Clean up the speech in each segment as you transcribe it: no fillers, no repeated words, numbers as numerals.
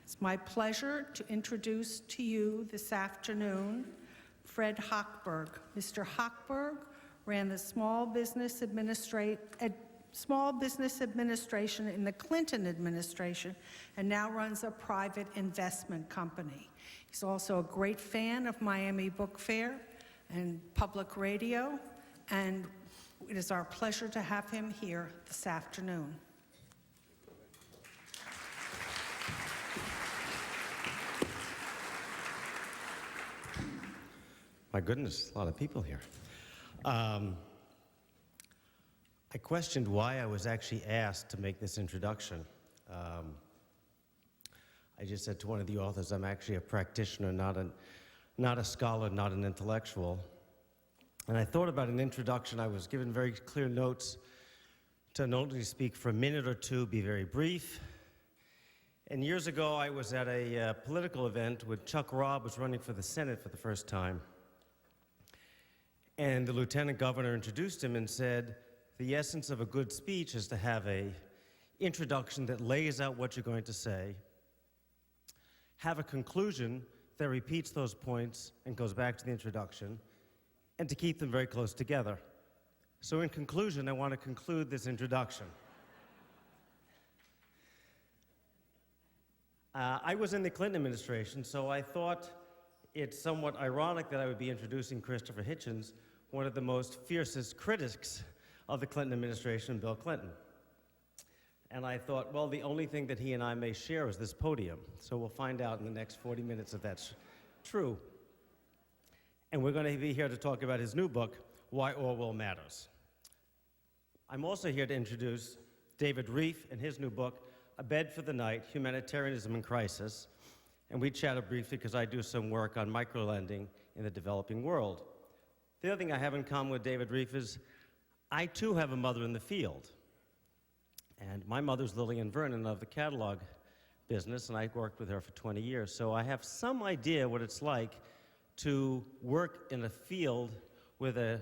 It's my pleasure to introduce to you this afternoon Fred Hochberg. Mr. Hochberg ran the Small Business Administration in the Clinton administration and now runs a private investment company. He's also a great fan of Miami Book Fair and public radio, and it is our pleasure to have him here this afternoon. My goodness, a lot of people here. I questioned why I was actually asked to make this introduction. I just said to one of the authors, I'm actually a practitioner, not a scholar, not an intellectual. And I thought about an introduction. I was given very clear notes to not only speak for a minute or two, be very brief. And years ago, I was at a political event when Chuck Robb was running for the Senate for the first time. And the lieutenant governor introduced him and said, the essence of a good speech is to have an introduction that lays out what you're going to say, have a conclusion that repeats those points and goes back to the introduction, and to keep them very close together. So in conclusion, I want to conclude this introduction. I was in the Clinton administration, so I thought it's somewhat ironic that I would be introducing Christopher Hitchens, one of the most fiercest critics of the Clinton administration, Bill Clinton. And I thought, well, the only thing that he and I may share is this podium. So we'll find out in the next 40 minutes if that's true. And we're going to be here to talk about his new book, Why Orwell Matters. I'm also here to introduce David Rieff and his new book, A Bed for the Night, Humanitarianism in Crisis. And we chatted briefly because I do some work on microlending in the developing world. The other thing I have in common with David Rieff is I too have a mother in the field. And my mother's Lillian Vernon of the catalog business, and I worked with her for 20 years. So I have some idea what it's like to work in a field with a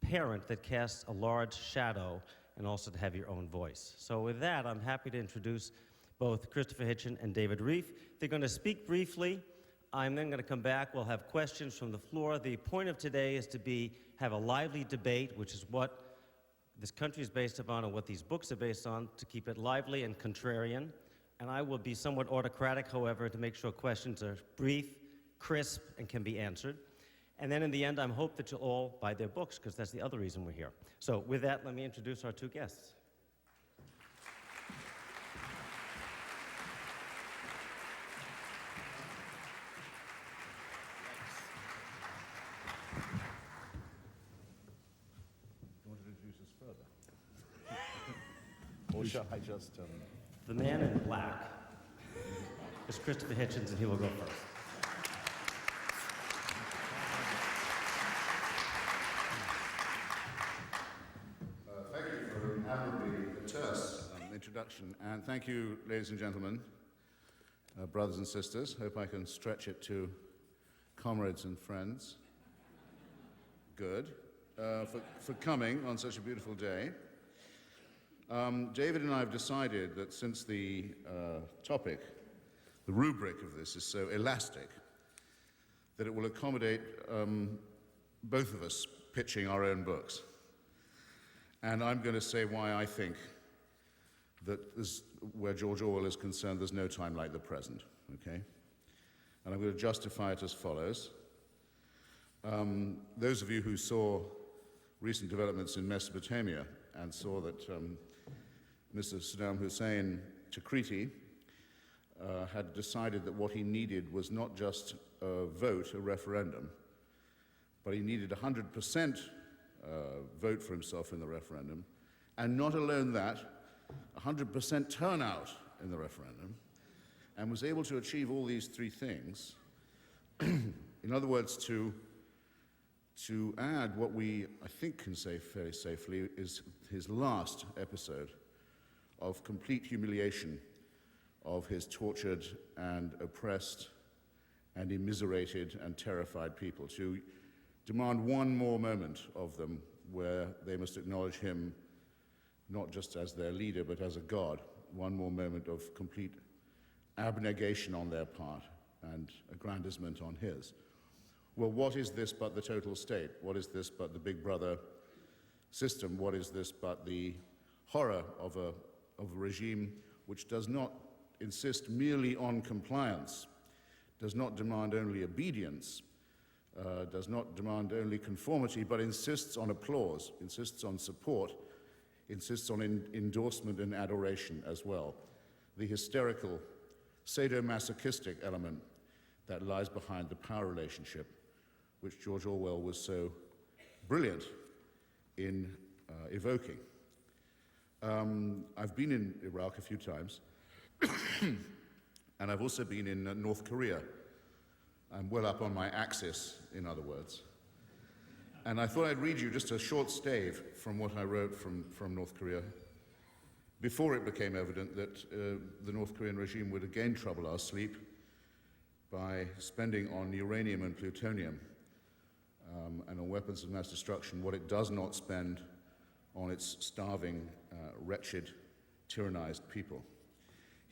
parent that casts a large shadow and also to have your own voice. So with that, I'm happy to introduce both Christopher Hitchens and David Rieff. They're going to speak briefly. I'm then going to come back. We'll have questions from the floor. The point of today is to have a lively debate, which is what this country is based upon and what these books are based on, to keep it lively and contrarian. And I will be somewhat autocratic, however, to make sure questions are brief, crisp, and can be answered. And then in the end, I hope that you'll all buy their books, because that's the other reason we're here. So with that, let me introduce our two guests. Or shall I just... The man in black is Christopher Hitchens, and he will go first. Thank you for an admirably terse introduction, and thank you, ladies and gentlemen, brothers and sisters. Hope I can stretch it to comrades and friends. Good. For coming on such a beautiful day. David and I have decided that since the topic, the rubric of this is so elastic, that it will accommodate both of us pitching our own books. And I'm going to say why I think that where George Orwell is concerned, there's no time like the present, okay? And I'm going to justify it as follows. Those of you who saw recent developments in Mesopotamia and saw that Mr. Saddam Hussein Tikriti had decided that what he needed was not just a vote, a referendum, but he needed 100% vote for himself in the referendum, and not alone that, 100% turnout in the referendum, and was able to achieve all these three things. In other words, to add what we, I think, can say fairly safely is his last episode of complete humiliation of his tortured and oppressed and immiserated and terrified people, to demand one more moment of them where they must acknowledge him not just as their leader, but as a god, one more moment of complete abnegation on their part and aggrandizement on his. Well, what is this but the total state? What is this but the Big Brother system? What is this but the horror of a regime which does not insist merely on compliance, does not demand only obedience, does not demand only conformity, but insists on applause, insists on support, insists on endorsement and adoration as well. The hysterical, sadomasochistic element that lies behind the power relationship, which George Orwell was so brilliant in evoking. I've been in Iraq a few times, and I've also been in North Korea. I'm well up on my axis, in other words. And I thought I'd read you just a short stave from what I wrote from North Korea before it became evident that the North Korean regime would again trouble our sleep by spending on uranium and plutonium and on weapons of mass destruction what it does not spend on its starving, wretched, tyrannized people.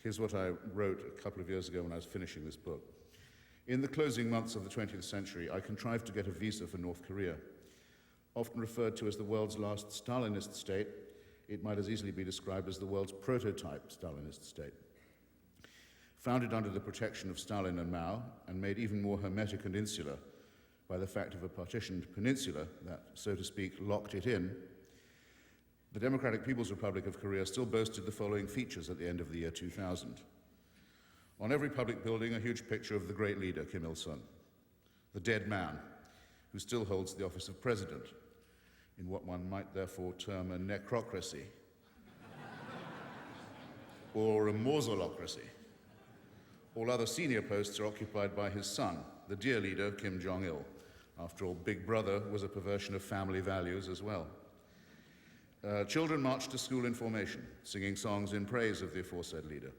Here's what I wrote a couple of years ago when I was finishing this book. In the closing months of the 20th century, I contrived to get a visa for North Korea. Often referred to as the world's last Stalinist state, it might as easily be described as the world's prototype Stalinist state. Founded under the protection of Stalin and Mao, and made even more hermetic and insular by the fact of a partitioned peninsula that, so to speak, locked it in, the Democratic People's Republic of Korea still boasted the following features at the end of the year 2000. On every public building, a huge picture of the great leader, Kim Il-sung, the dead man, who still holds the office of president, in what one might therefore term a necrocracy, or a mausolocracy. All other senior posts are occupied by his son, the dear leader, Kim Jong-il. After all, Big Brother was a perversion of family values as well. Children march to school in formation, singing songs in praise of the aforesaid leader.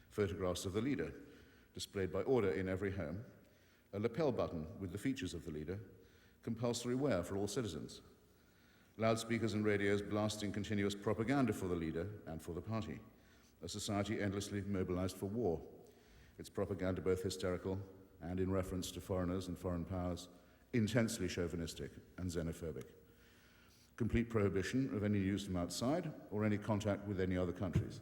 Photographs of the leader, displayed by order in every home. A lapel button with the features of the leader, compulsory wear for all citizens. Loudspeakers and radios blasting continuous propaganda for the leader and for the party. A society endlessly mobilized for war. Its propaganda both hysterical and, in reference to foreigners and foreign powers, intensely chauvinistic and xenophobic. Complete prohibition of any news from outside or any contact with any other countries.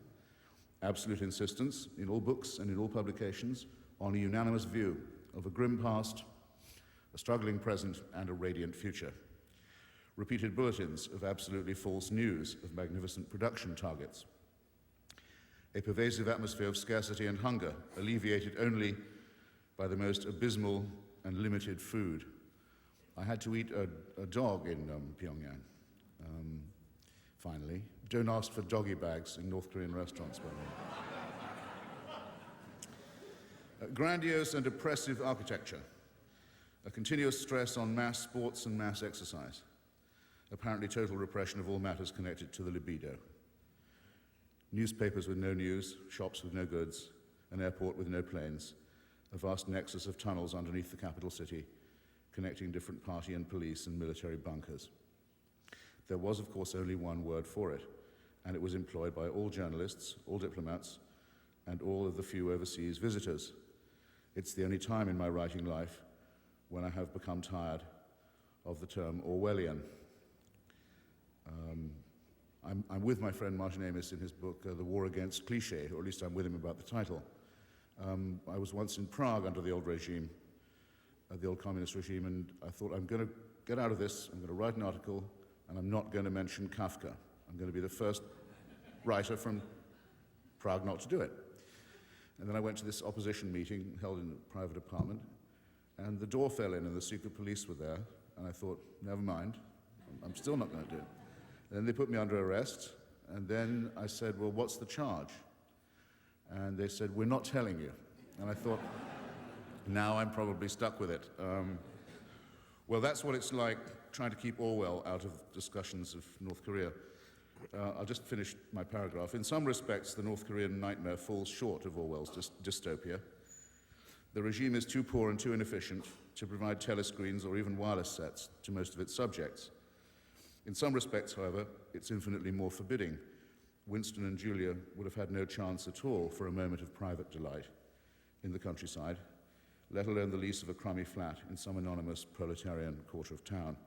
Absolute insistence in all books and in all publications on a unanimous view of a grim past, a struggling present, and a radiant future. Repeated bulletins of absolutely false news of magnificent production targets. A pervasive atmosphere of scarcity and hunger, alleviated only by the most abysmal and limited food. I had to eat a dog in Pyongyang, finally. Don't ask for doggy bags in North Korean restaurants, by the way. Grandiose and oppressive architecture. A continuous stress on mass sports and mass exercise. Apparently total repression of all matters connected to the libido. Newspapers with no news, shops with no goods, an airport with no planes, a vast nexus of tunnels underneath the capital city, connecting different party and police and military bunkers. There was, of course, only one word for it, and it was employed by all journalists, all diplomats, and all of the few overseas visitors. It's the only time in my writing life when I have become tired of the term Orwellian. I'm with my friend Martin Amis in his book, The War Against Cliché, or at least I'm with him about the title. I was once in Prague under the old regime, the old communist regime, and I thought, I'm going to get out of this, I'm going to write an article, and I'm not going to mention Kafka. I'm going to be the first writer from Prague not to do it. And then I went to this opposition meeting held in a private apartment, and the door fell in and the secret police were there, and I thought, never mind, I'm still not going to do it. And then they put me under arrest, and then I said, well, what's the charge? And they said, we're not telling you. And I thought, now I'm probably stuck with it. Well, that's what it's like trying to keep Orwell out of discussions of North Korea. I'll just finish my paragraph. In some respects, the North Korean nightmare falls short of Orwell's dystopia. The regime is too poor and too inefficient to provide telescreens or even wireless sets to most of its subjects. In some respects, however, it's infinitely more forbidding Winston and Julia would have had no chance at all for a moment of private delight in the countryside, let alone the lease of a crummy flat in some anonymous proletarian quarter of town.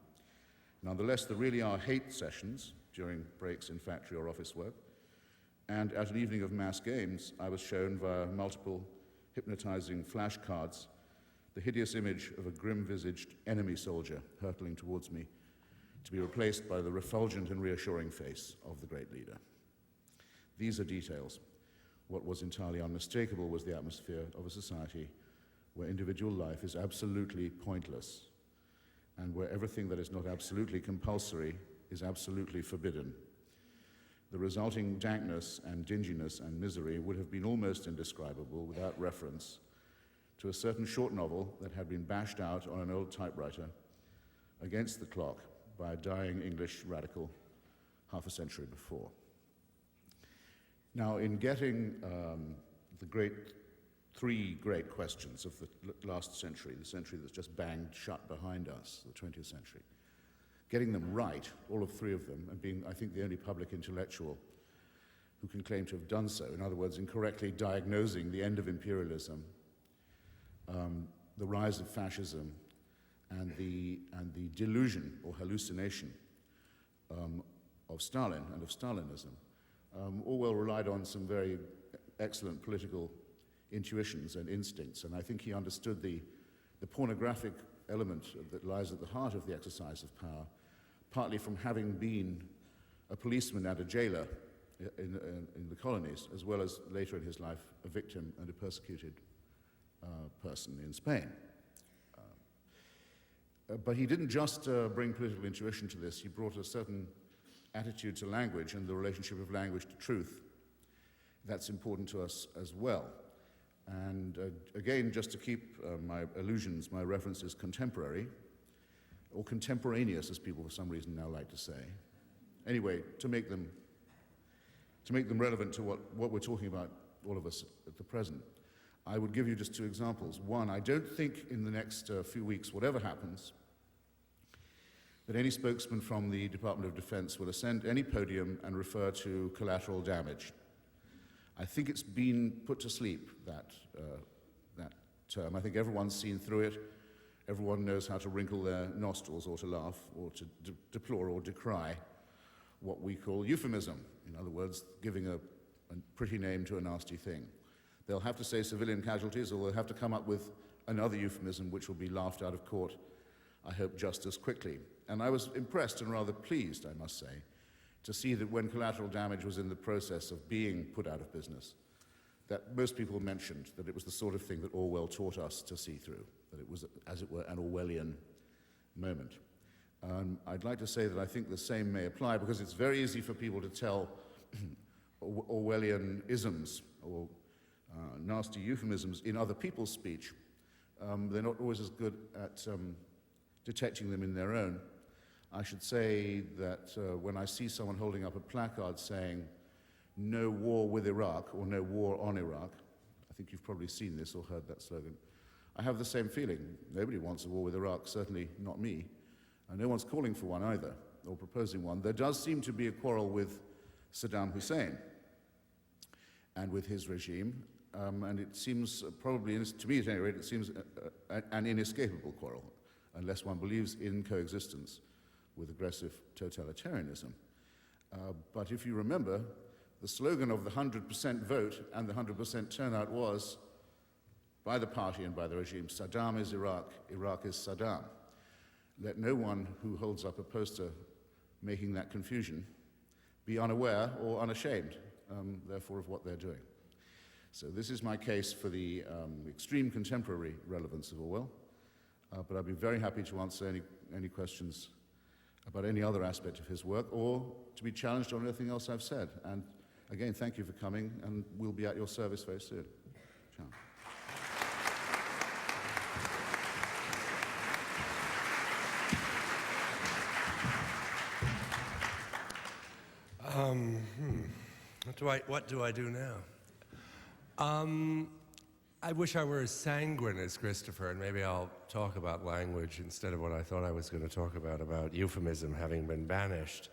Nonetheless, there really are hate sessions during breaks in factory or office work, and at an evening of mass games, I was shown via multiple hypnotizing flashcards the hideous image of a grim-visaged enemy soldier hurtling towards me, to be replaced by the refulgent and reassuring face of the great leader. These are details. What was entirely unmistakable was the atmosphere of a society where individual life is absolutely pointless, and where everything that is not absolutely compulsory is absolutely forbidden. The resulting dankness and dinginess and misery would have been almost indescribable without reference to a certain short novel that had been bashed out on an old typewriter against the clock by a dying English radical half a century before. Now, in getting the three great questions of the last century, the century that's just banged shut behind us, the 20th century, getting them right, all of three of them, and being, I think, the only public intellectual who can claim to have done so, in other words, incorrectly diagnosing the end of imperialism, the rise of fascism, and the delusion or hallucination of Stalin and of Stalinism, Orwell relied on some very excellent political intuitions and instincts, and I think he understood the pornographic element that lies at the heart of the exercise of power, partly from having been a policeman and a jailer in the colonies, as well as later in his life a victim and a persecuted person in Spain. But he didn't just bring political intuition to this, he brought a certain attitude to language and the relationship of language to truth. That's important to us as well. And again, just to keep my allusions, my references contemporary, or contemporaneous, as people for some reason now like to say. Anyway, to make them relevant to what we're talking about, all of us at the present, I would give you just two examples. One, I don't think in the next few weeks, whatever happens, that any spokesman from the Department of Defense will ascend any podium and refer to collateral damage. I think it's been put to sleep, that term. I think everyone's seen through it. Everyone knows how to wrinkle their nostrils or to laugh or to deplore or decry what we call euphemism. In other words, giving a pretty name to a nasty thing. They'll have to say civilian casualties, or they'll have to come up with another euphemism which will be laughed out of court, I hope, just as quickly. And I was impressed and rather pleased, I must say, to see that when collateral damage was in the process of being put out of business, that most people mentioned that it was the sort of thing that Orwell taught us to see through, that it was, as it were, an Orwellian moment. I'd like to say that I think the same may apply, because it's very easy for people to tell Orwellian isms or nasty euphemisms in other people's speech. They're not always as good at detecting them in their own. I should say that when I see someone holding up a placard saying, "No war with Iraq," or "No war on Iraq," I think you've probably seen this or heard that slogan, I have the same feeling. Nobody wants a war with Iraq, certainly not me. And no one's calling for one either, or proposing one. There does seem to be a quarrel with Saddam Hussein and with his regime, and it seems probably, to me at any rate, it seems an inescapable quarrel, unless one believes in coexistence with aggressive totalitarianism. But if you remember, the slogan of the 100% vote and the 100% turnout was, by the party and by the regime, "Saddam is Iraq, Iraq is Saddam." Let no one who holds up a poster making that confusion be unaware or unashamed, therefore, of what they're doing. So this is my case for the extreme contemporary relevance of Orwell, but I'd be very happy to answer any questions about any other aspect of his work, or to be challenged on anything else I've said. And again, thank you for coming, and we'll be at your service very soon. Ciao. What do I do now? I wish I were as sanguine as Christopher, and maybe I'll talk about language instead of what I thought I was going to talk about euphemism having been banished.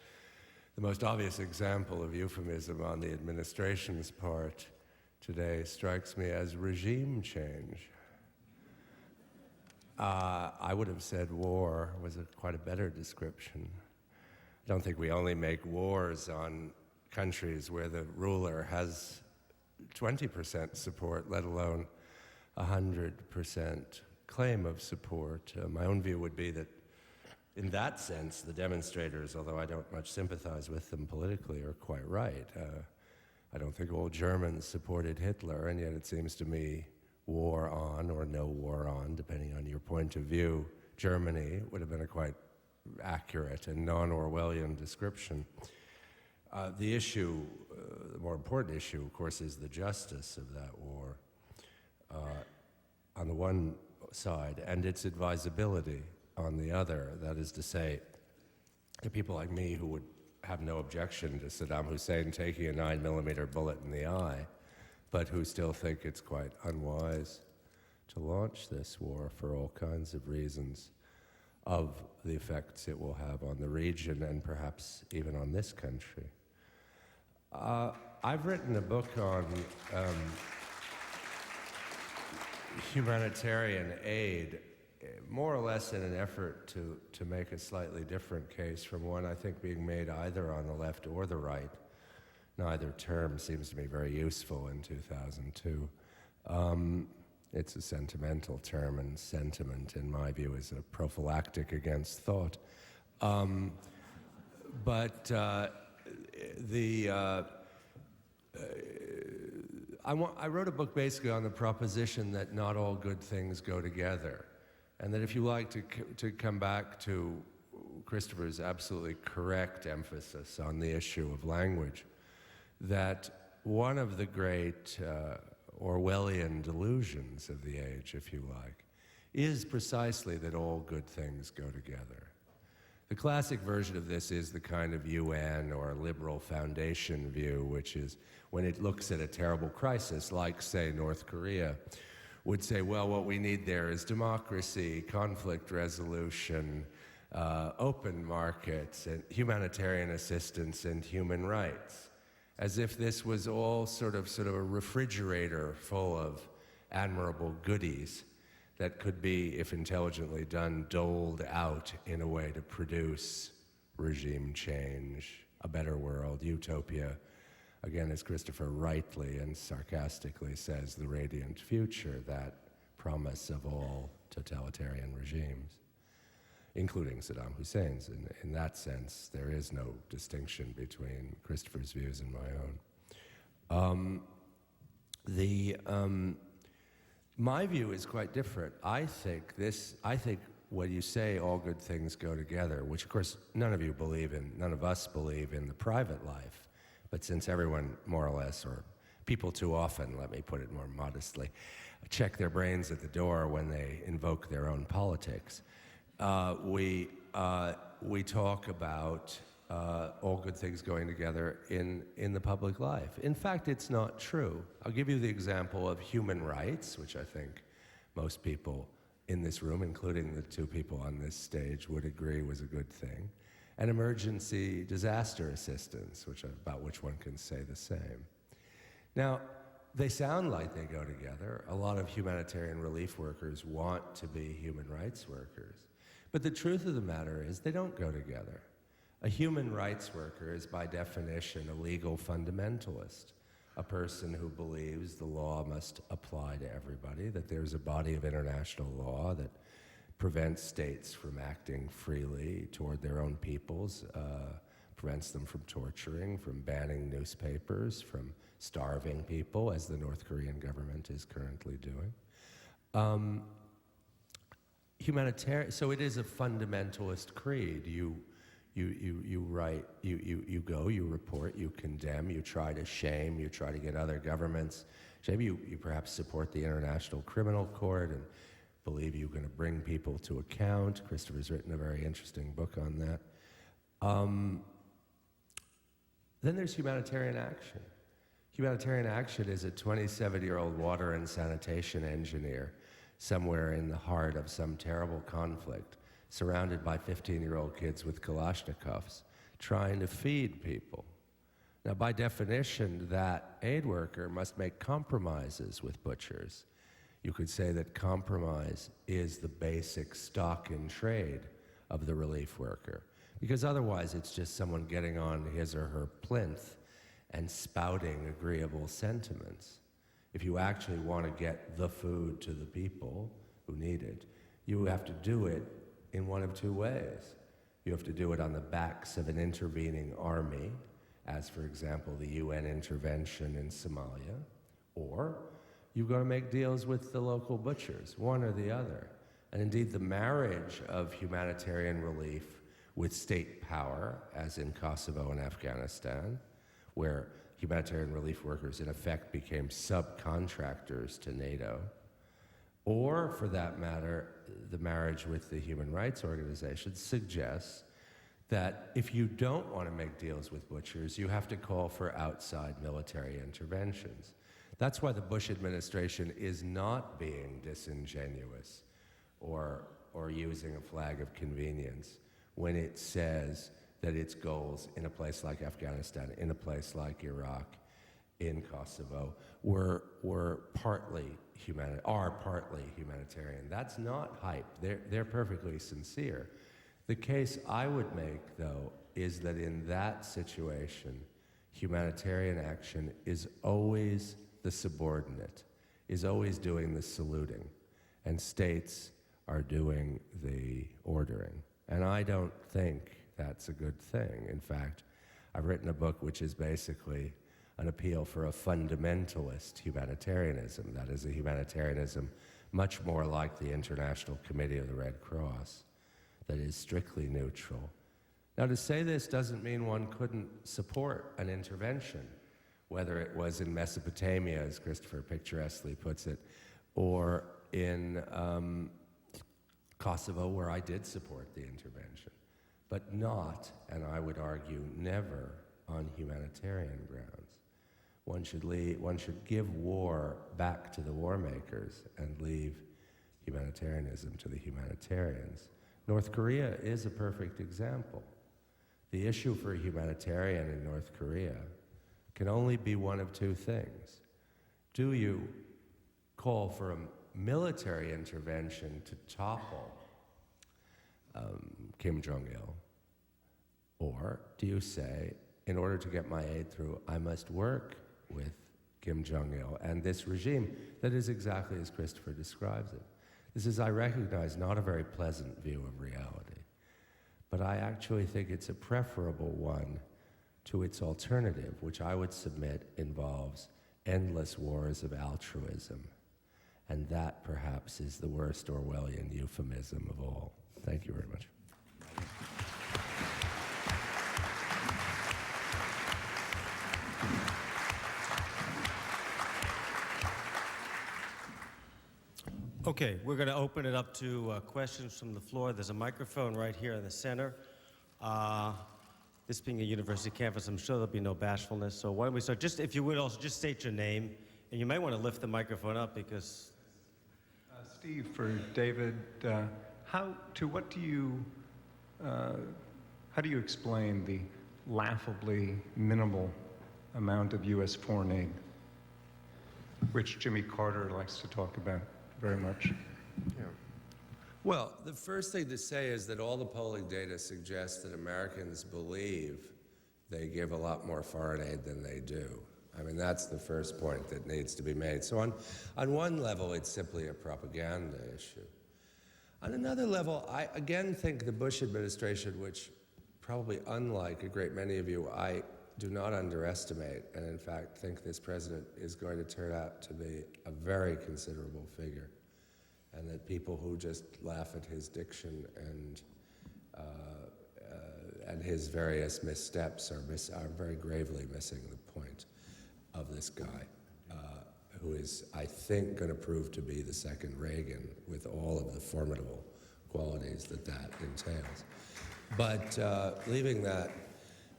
The most obvious example of euphemism on the administration's part today strikes me as regime change. I would have said war was quite a better description. I don't think we only make wars on countries where the ruler has 20% support, let alone 100% claim of support. My own view would be that in that sense, the demonstrators, although I don't much sympathize with them politically, are quite right. I don't think all Germans supported Hitler, and yet it seems to me war on or no war on, depending on your point of view, Germany would have been a quite accurate and non-Orwellian description. The issue, the more important issue, of course, is the justice of that war on the one side, and its advisability on the other. That is to say, the people like me who would have no objection to Saddam Hussein taking a 9mm bullet in the eye, but who still think it's quite unwise to launch this war for all kinds of reasons of the effects it will have on the region and perhaps even on this country. I've written a book on humanitarian aid, more or less in an effort to make a slightly different case from one I think being made either on the left or the right. Neither term seems to me very useful in 2002. It's a sentimental term, and sentiment, in my view, is a prophylactic against thought. I wrote a book basically on the proposition that not all good things go together, and that if you like to come back to Christopher's absolutely correct emphasis on the issue of language, that one of the great Orwellian delusions of the age, if you like, is precisely that all good things go together. The classic version of this is the kind of UN or liberal foundation view, which is when it looks at a terrible crisis, like, say, North Korea, would say, well, what we need there is democracy, conflict resolution, open markets, and humanitarian assistance, and human rights, as if this was all sort of a refrigerator full of admirable goodies that could be, if intelligently done, doled out in a way to produce regime change, a better world, utopia, again, as Christopher rightly and sarcastically says, the radiant future, that promise of all totalitarian regimes, including Saddam Hussein's. In that sense, there is no distinction between Christopher's views and my own. My view is quite different. I think when you say all good things go together, which of course none of you believe in, none of us believe in the private life, but since everyone more or less, or people too often, let me put it more modestly, check their brains at the door when they invoke their own politics, we talk about all good things going together in the public life. In fact, it's not true. I'll give you the example of human rights, which I think most people in this room, including the two people on this stage, would agree was a good thing, and emergency disaster assistance, about which one can say the same. Now, they sound like they go together. A lot of humanitarian relief workers want to be human rights workers. But the truth of the matter is they don't go together. A human rights worker is by definition a legal fundamentalist, a person who believes the law must apply to everybody, that there's a body of international law that prevents states from acting freely toward their own peoples, prevents them from torturing, from banning newspapers, from starving people, as the North Korean government is currently doing. Humanitarian, so it is a fundamentalist creed. You write, you go, you report, you condemn, you try to shame, you try to get other governments. Maybe you perhaps support the International Criminal Court and believe you're going to bring people to account. Christopher's written a very interesting book on that. Then there's humanitarian action. Humanitarian action is a 27-year-old water and sanitation engineer somewhere in the heart of some terrible conflict, surrounded by 15-year-old kids with Kalashnikovs, trying to feed people. Now, by definition, that aid worker must make compromises with butchers. You could say that compromise is the basic stock in trade of the relief worker, because otherwise it's just someone getting on his or her plinth and spouting agreeable sentiments. If you actually want to get the food to the people who need it, you have to do it in one of two ways. You have to do it on the backs of an intervening army, as for example the UN intervention in Somalia, or you've got to make deals with the local butchers, one or the other. And indeed the marriage of humanitarian relief with state power, as in Kosovo and Afghanistan, where humanitarian relief workers in effect became subcontractors to NATO, or for that matter, the marriage with the human rights organizations suggests that if you don't want to make deals with butchers, you have to call for outside military interventions. That's why the Bush administration is not being disingenuous or using a flag of convenience when it says that its goals in a place like Afghanistan, in a place like Iraq, in Kosovo, are partly humanitarian. That's not hype. They're perfectly sincere. The case I would make, though, is that in that situation, humanitarian action is always the subordinate, is always doing the saluting, and states are doing the ordering. And I don't think that's a good thing. In fact, I've written a book which is basically an appeal for a fundamentalist humanitarianism, that is, a humanitarianism much more like the International Committee of the Red Cross, that is strictly neutral. Now, to say this doesn't mean one couldn't support an intervention, whether it was in Mesopotamia, as Christopher picturesquely puts it, or in Kosovo, where I did support the intervention, but not, and I would argue, never on humanitarian grounds. One should give war back to the war makers and leave humanitarianism to the humanitarians. North Korea is a perfect example. The issue for a humanitarian in North Korea can only be one of two things. Do you call for a military intervention to topple Kim Jong-il? Or do you say, in order to get my aid through, I must work with Kim Jong-il and this regime that is exactly as Christopher describes it? This is, I recognize, not a very pleasant view of reality, but I actually think it's a preferable one to its alternative, which I would submit involves endless wars of altruism. And that, perhaps, is the worst Orwellian euphemism of all. Thank you very much. Okay, we're going to open it up to questions from the floor. There's a microphone right here in the center. This being a university campus, I'm sure there'll be no bashfulness. So why don't we start? Just, if you would, also just state your name. And you might want to lift the microphone up because... Steve, for David, how do you explain the laughably minimal amount of U.S. foreign aid, which Jimmy Carter likes to talk about very much? Yeah. Well, the first thing to say is that all the polling data suggests that Americans believe they give a lot more foreign aid than they do. I mean, that's the first point that needs to be made. So on one level, it's simply a propaganda issue. On another level, I again think the Bush administration, which probably unlike a great many of you, I do not underestimate, and in fact think this president is going to turn out to be a very considerable figure, and that people who just laugh at his diction and his various missteps are very gravely missing the point of this guy, who is, I think, going to prove to be the second Reagan with all of the formidable qualities that entails. But leaving that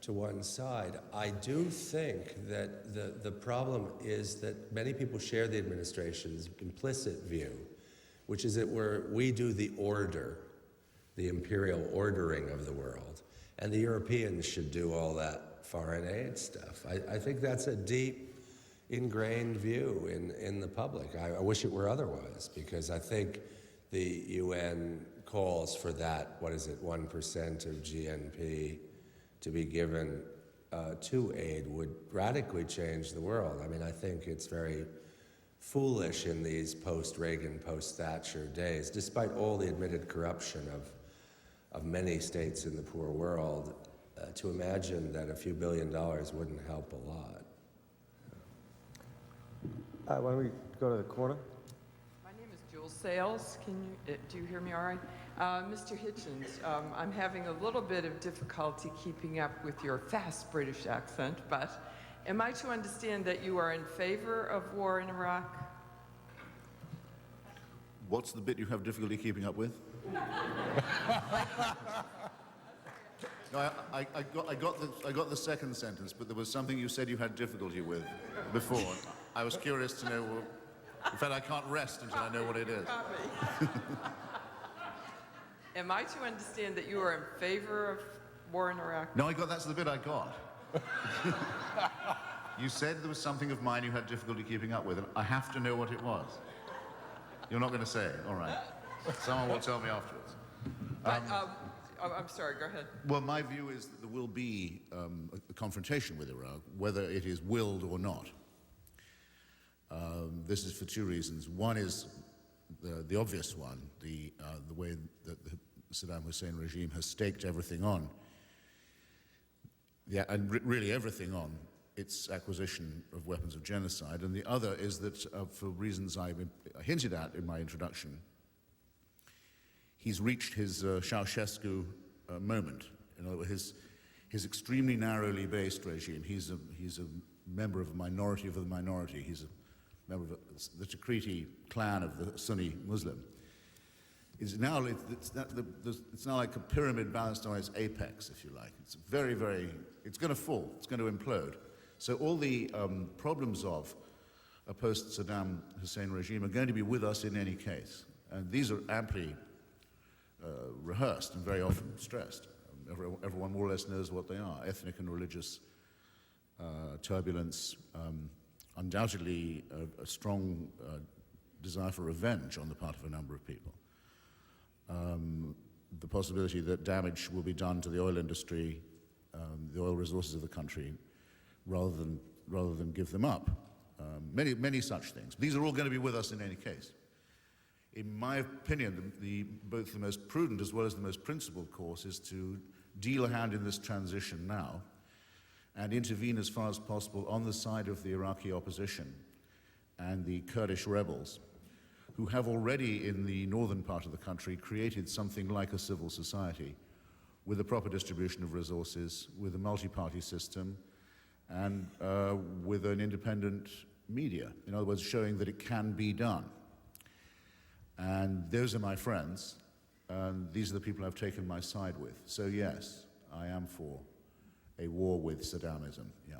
to one side, I do think that the problem is that many people share the administration's implicit view, which is that we do the order, the imperial ordering of the world, And the Europeans should do all that foreign aid stuff. I think that's a deep, ingrained view in the public. I wish it were otherwise, because I think the UN calls for that, 1% of GNP to be given to aid would radically change the world. I mean, I think it's very foolish in these post-Reagan, post-Thatcher days, despite all the admitted corruption of many states in the poor world, to imagine that a few $1 billion wouldn't help a lot. Why don't we go to the corner? My name is Jules Sales. Do you hear me all right? Mr. Hitchens, I'm having a little bit of difficulty keeping up with your fast British accent, but am I to understand that you are in favor of war in Iraq? What's the bit you have difficulty keeping up with? No, I got the second sentence, but there was something you said you had difficulty with before. I was curious to know. In fact, I can't rest until I know what it is. Am I to understand that you are in favor of war in Iraq? No, that's the bit I got. You said there was something of mine you had difficulty keeping up with, and I have to know what it was. You're not going to say it, all right. Someone will tell me afterwards. But, I'm sorry, go ahead. Well, my view is that there will be a confrontation with Iraq, whether it is willed or not. This is for two reasons. One is the obvious one, the way that the Saddam Hussein regime has staked everything on, and really everything on its acquisition of weapons of genocide. And the other is that, for reasons I hinted at in my introduction, he's reached his Ceausescu moment. In other words, his extremely narrowly based regime. He's a member of a minority of the minority. He's a member of the Tikriti clan of the Sunni Muslim. It's now like a pyramid balanced on its apex, if you like. It's very, very. It's going to fall. It's going to implode. So all the problems of a post-Saddam Hussein regime are going to be with us in any case, and these are amply rehearsed and very often stressed. Everyone more or less knows what they are: ethnic and religious turbulence, undoubtedly a strong desire for revenge on the part of a number of people. The possibility that damage will be done to the oil industry, the oil resources of the country, rather than give them up. Many such things. These are all going to be with us in any case. In my opinion, both the most prudent as well as the most principled course is to deal a hand in this transition now and intervene as far as possible on the side of the Iraqi opposition and the Kurdish rebels, who have already in the northern part of the country created something like a civil society with a proper distribution of resources, with a multi-party system, and with an independent media. In other words, showing that it can be done. And those are my friends, and these are the people I've taken my side with. So yes, I am for a war with Saddamism, yeah.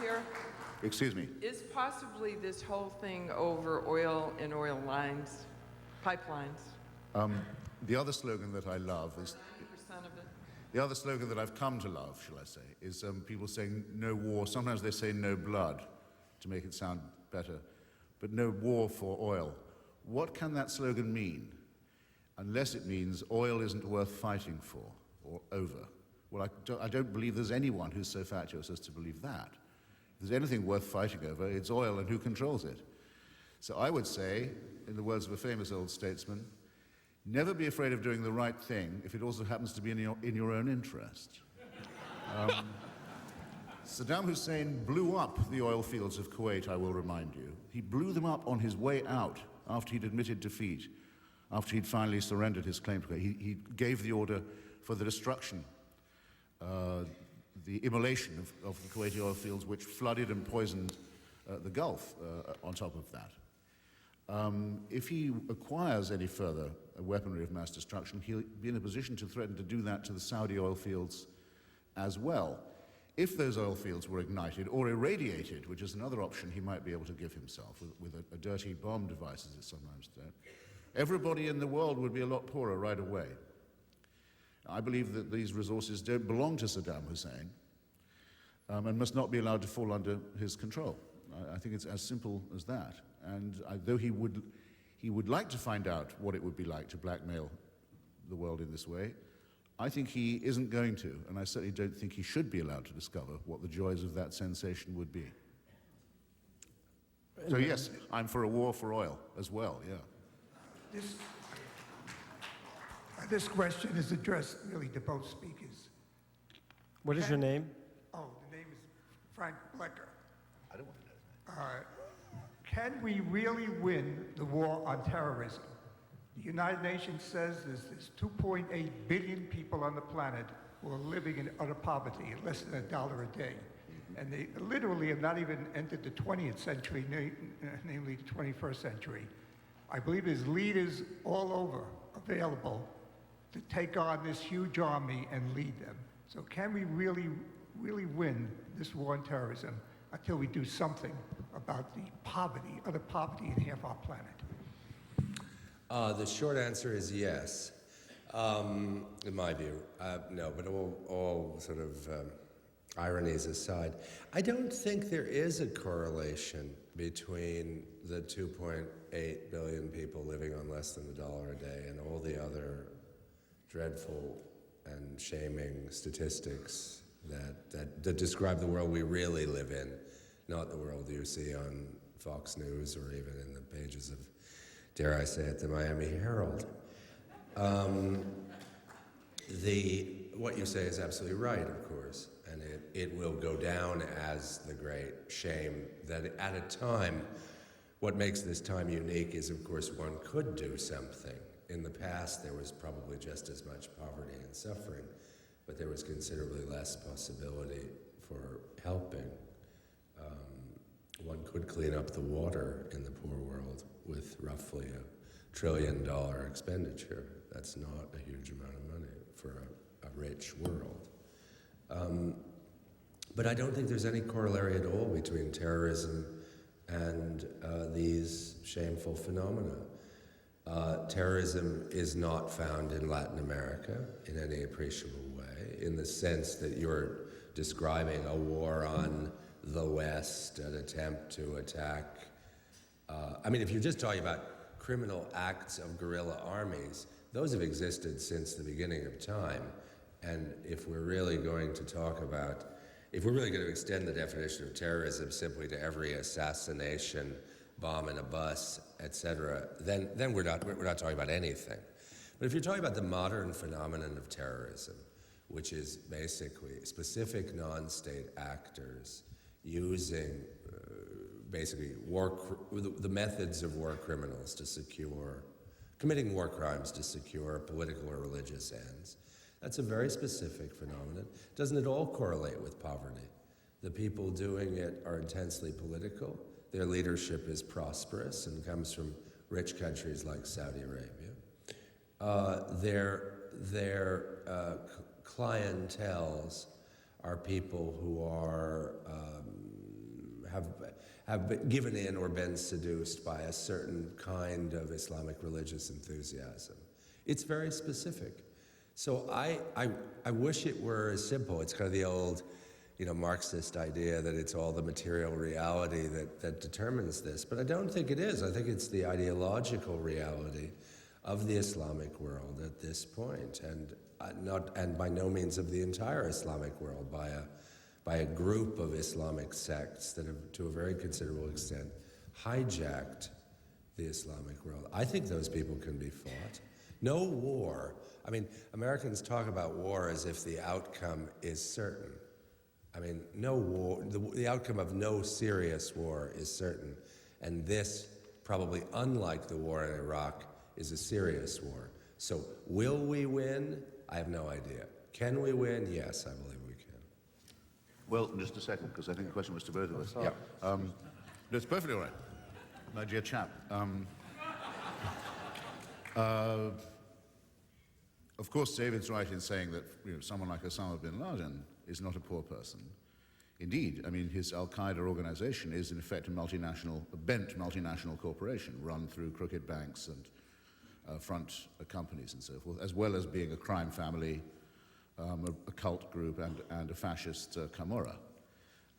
Here. Excuse me. Is possibly this whole thing over oil and oil lines, pipelines? The other slogan that I love is... 90% of it? The other slogan that I've come to love, shall I say, is people saying no war. Sometimes they say no blood to make it sound better, but no war for oil. What can that slogan mean? Unless it means oil isn't worth fighting for or over. Well, I don't believe there's anyone who's so fatuous as to believe that. If there's anything worth fighting over, it's oil and who controls it. So I would say, in the words of a famous old statesman, never be afraid of doing the right thing if it also happens to be in your own interest. Saddam Hussein blew up the oil fields of Kuwait, I will remind you. He blew them up on his way out after he'd admitted defeat, after he'd finally surrendered his claim to Kuwait. He gave the order for the destruction, the immolation of the Kuwaiti oil fields, which flooded and poisoned the Gulf on top of that. If he acquires any further weaponry of mass destruction, he'll be in a position to threaten to do that to the Saudi oil fields as well. If those oil fields were ignited or irradiated, which is another option he might be able to give himself with a dirty bomb device, as it's sometimes everybody in the world would be a lot poorer right away. I believe that these resources don't belong to Saddam Hussein and must not be allowed to fall under his control. I think it's as simple as that. And though he would like to find out what it would be like to blackmail the world in this way, I think he isn't going to, and I certainly don't think he should be allowed to discover what the joys of that sensation would be. So yes, I'm for a war for oil as well, yeah. This question is addressed really to both speakers. What is your name? Oh, the name is Frank Blecker. I don't want to know his name. Can we really win the war on terrorism? The United Nations says there's 2.8 billion people on the planet who are living in utter poverty at less than $1 a day. And they literally have not even entered the 20th century, namely the 21st century. I believe there's leaders all over available to take on this huge army and lead them. So can we really win this war on terrorism until we do something about the poverty, utter poverty in half our planet? The short answer is yes, in my view. No, but all sort of ironies aside, I don't think there is a correlation between the 2.8 billion people living on less than $1 a day and all the other dreadful and shaming statistics that describe the world we really live in, not the world you see on Fox News or even in the pages of, dare I say it, the Miami Herald. What you say is absolutely right, of course, and it will go down as the great shame that at a time, what makes this time unique is, of course, one could do something. In the past, there was probably just as much poverty and suffering, but there was considerably less possibility for helping. One could clean up the water in the poor world with roughly $1 trillion expenditure. That's not a huge amount of money for a rich world. But I don't think there's any corollary at all between terrorism and these shameful phenomena. Terrorism is not found in Latin America in any appreciable way, in the sense that you're describing a war on the West, an attempt to attack. If you're just talking about criminal acts of guerrilla armies, those have existed since the beginning of time. And if we're really going to extend the definition of terrorism simply to every assassination, bomb in a bus, etc., then we're not talking about anything. But if you're talking about the modern phenomenon of terrorism, which is basically specific non-state actors using basically the methods of war criminals committing war crimes to secure political or religious ends, that's a very specific phenomenon. Doesn't at all correlate with poverty. The people doing it are intensely political. Their leadership is prosperous and comes from rich countries like Saudi Arabia. Their clienteles are people who are have been given in or been seduced by a certain kind of Islamic religious enthusiasm. It's very specific. So I wish it were as simple. It's kind of the old, Marxist idea that it's all the material reality that determines this. But I don't think it is. I think it's the ideological reality of the Islamic world at this point, and by no means of the entire Islamic world, by a group of Islamic sects that have, to a very considerable extent, hijacked the Islamic world. I think those people can be fought. No war. Americans talk about war as if the outcome is certain. No war, the outcome of no serious war is certain. And this, probably unlike the war in Iraq, is a serious war. So will we win? I have no idea. Can we win? Yes, I believe we can. Well, just a second, because I think the question was to both of us. Yeah. No, it's perfectly all right, my dear chap. Of course, David's right in saying that someone like Osama bin Laden is not a poor person. Indeed, his Al-Qaeda organization is in effect a bent multinational corporation run through crooked banks and front companies and so forth, as well as being a crime family, a cult group, and a fascist Camorra.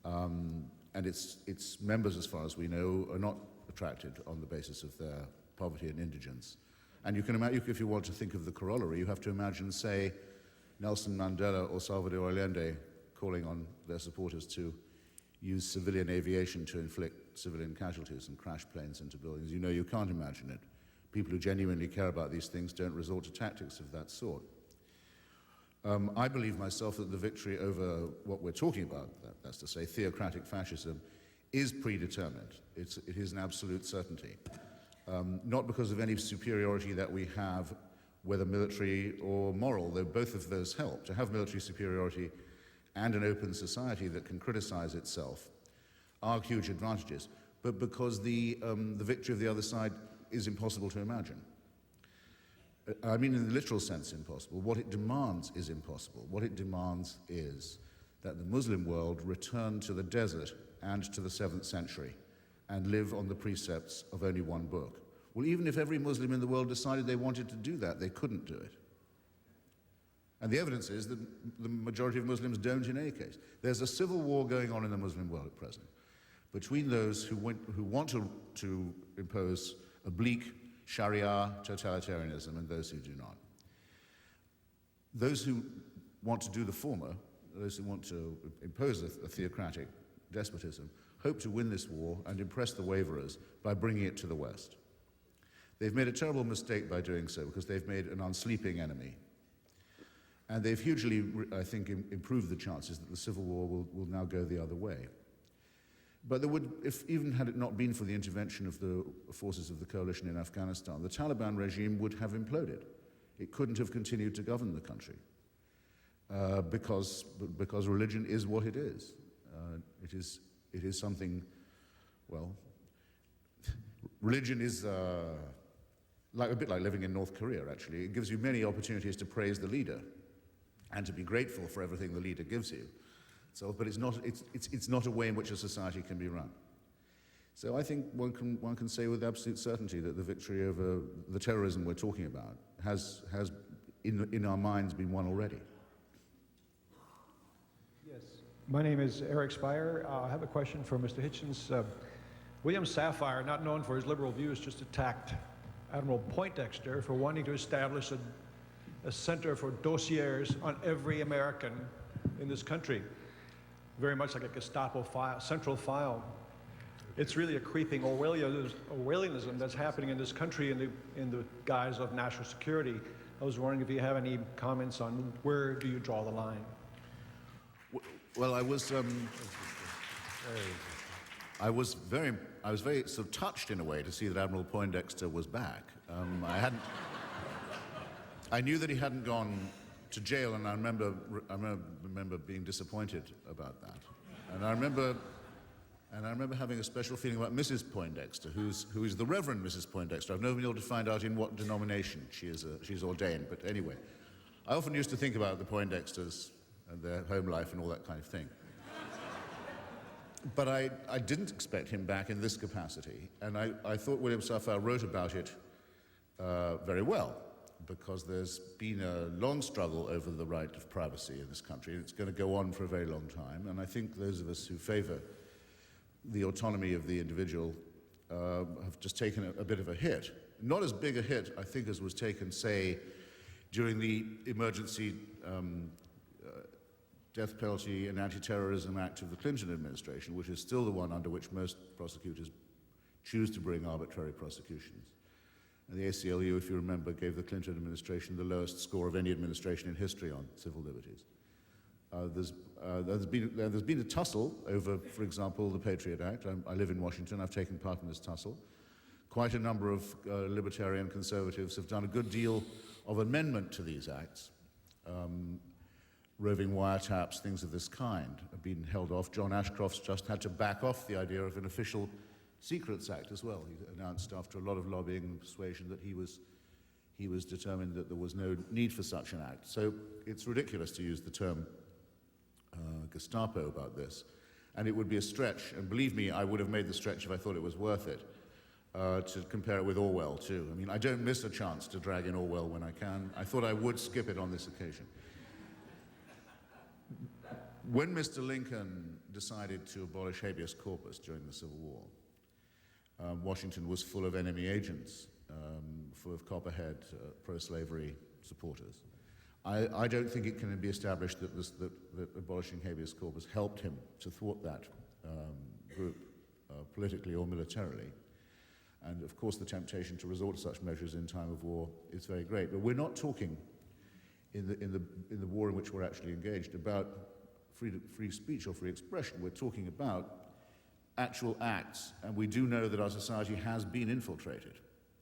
And its members, as far as we know, are not attracted on the basis of their poverty and indigence. And you can imagine, if you want to think of the corollary, you have to imagine, say, Nelson Mandela or Salvador Allende calling on their supporters to use civilian aviation to inflict civilian casualties and crash planes into buildings. You know, you can't imagine it. People who genuinely care about these things don't resort to tactics of that sort. I believe myself that the victory over what we're talking about, that's to say theocratic fascism, is predetermined. It is an absolute certainty. Not because of any superiority that we have, whether military or moral, though both of those help. To have military superiority and an open society that can criticize itself are huge advantages, but because the victory of the other side is impossible to imagine. I mean in the literal sense impossible. What it demands is impossible. What it demands is that the Muslim world return to the desert and to the 7th century and live on the precepts of only one book. Well, even if every Muslim in the world decided they wanted to do that, they couldn't do it. And the evidence is that the majority of Muslims don't in any case. There's a civil war going on in the Muslim world at present between those who want to impose a bleak Sharia totalitarianism and those who do not. Those who want to do the former, those who want to impose a theocratic despotism, hope to win this war and impress the waverers by bringing it to the West. They've made a terrible mistake by doing so because they've made an unsleeping enemy. And they've hugely, I think, improved the chances that the civil war will now go the other way. But there would, even had it not been for the intervention of the forces of the coalition in Afghanistan, the Taliban regime would have imploded. It couldn't have continued to govern the country because religion is what it is. It is something, well, religion is a bit like living in North Korea, actually. It gives you many opportunities to praise the leader and to be grateful for everything the leader gives you. So, but it's not a way in which a society can be run. So I think one can say with absolute certainty that the victory over the terrorism we're talking about has in our minds been won already. Yes, my name is Eric Spire. I have a question for Mr. Hitchens. William Safire, not known for his liberal views, just attacked Admiral Poindexter for wanting to establish a center for dossiers on every American in this country. Very much like a Gestapo file, central file. It's really a creeping Orwellianism that's happening in this country in the guise of national security. I was wondering if you have any comments on where do you draw the line? Well, I was very sort of touched in a way to see that Admiral Poindexter was back. I knew that he hadn't gone to jail, and I remember being disappointed about that. And I remember having a special feeling about Mrs. Poindexter, who is the Reverend Mrs. Poindexter. I've never been able to find out in what denomination she's ordained, but anyway. I often used to think about the Poindexters and their home life and all that kind of thing. But I didn't expect him back in this capacity, and I thought William Safire wrote about it very well, because there's been a long struggle over the right of privacy in this country, and it's going to go on for a very long time. And I think those of us who favor the autonomy of the individual have just taken a bit of a hit. Not as big a hit, I think, as was taken, say, during the Emergency Death Penalty and Anti-Terrorism Act of the Clinton administration, which is still the one under which most prosecutors choose to bring arbitrary prosecutions. And the ACLU, if you remember, gave the Clinton administration the lowest score of any administration in history on civil liberties. There's been a tussle over, for example, the Patriot Act. I live in Washington. I've taken part in this tussle. Quite a number of libertarian conservatives have done a good deal of amendment to these acts. Roving wiretaps, things of this kind have been held off. John Ashcroft's just had to back off the idea of an official Secrets Act as well. He announced after a lot of lobbying and persuasion that he was determined that there was no need for such an act. So it's ridiculous to use the term Gestapo about this. And it would be a stretch, and believe me, I would have made the stretch if I thought it was worth it, to compare it with Orwell, too. I mean, I don't miss a chance to drag in Orwell when I can. I thought I would skip it on this occasion. When Mr. Lincoln decided to abolish habeas corpus during the Civil War, Washington was full of enemy agents, full of copperhead, pro-slavery supporters. I don't think it can be established that abolishing habeas corpus helped him to thwart that group, politically or militarily. And of course, the temptation to resort to such measures in time of war is very great. But we're not talking in the war in which we're actually engaged about free speech or free expression. We're talking about actual acts, and we do know that our society has been infiltrated,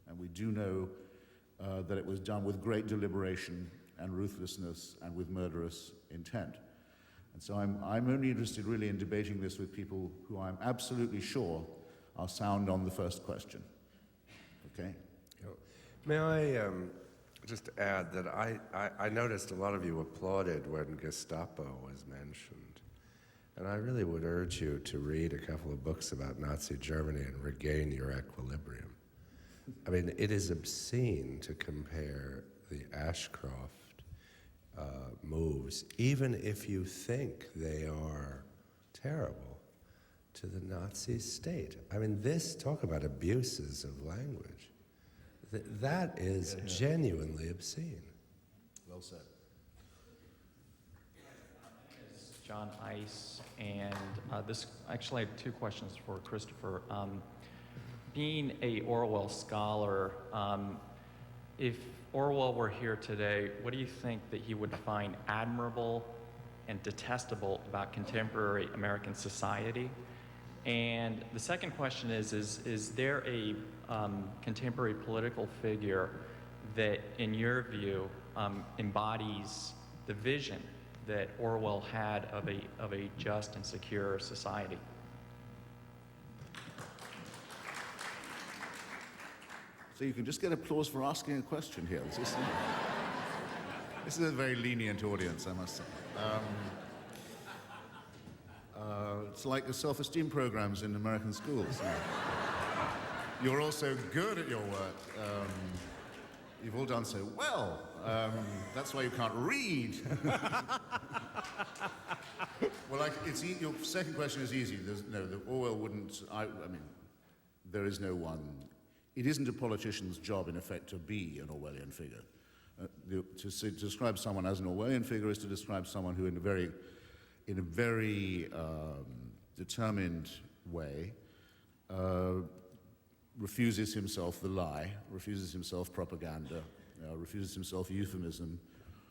and we do know that it was done with great deliberation and ruthlessness and with murderous intent. And so I'm only interested really in debating this with people who I'm absolutely sure are sound on the first question. Okay? May I just add that I noticed a lot of you applauded when Gestapo was mentioned. And I really would urge you to read a couple of books about Nazi Germany and regain your equilibrium. I mean, it is obscene to compare the Ashcroft moves, even if you think they are terrible, to the Nazi state. I mean, talk about abuses of language. That is genuinely obscene. Well said. John Ice, and actually I have two questions for Christopher. Being a Orwell scholar, if Orwell were here today, what do you think that he would find admirable and detestable about contemporary American society? And the second question is there a contemporary political figure that, in your view, embodies the vision that Orwell had of a just and secure society? So you can just get applause for asking a question here. This is a very lenient audience, I must say. It's like the self-esteem programs in American schools. You're all so good at your work. You've all done so well. That's why you can't read. Well, your second question is easy. Orwell wouldn't. I mean, there is no one. It isn't a politician's job, in effect, to be an Orwellian figure. To describe someone as an Orwellian figure is to describe someone who, in a very determined way, refuses himself the lie, refuses himself propaganda, refuses himself euphemism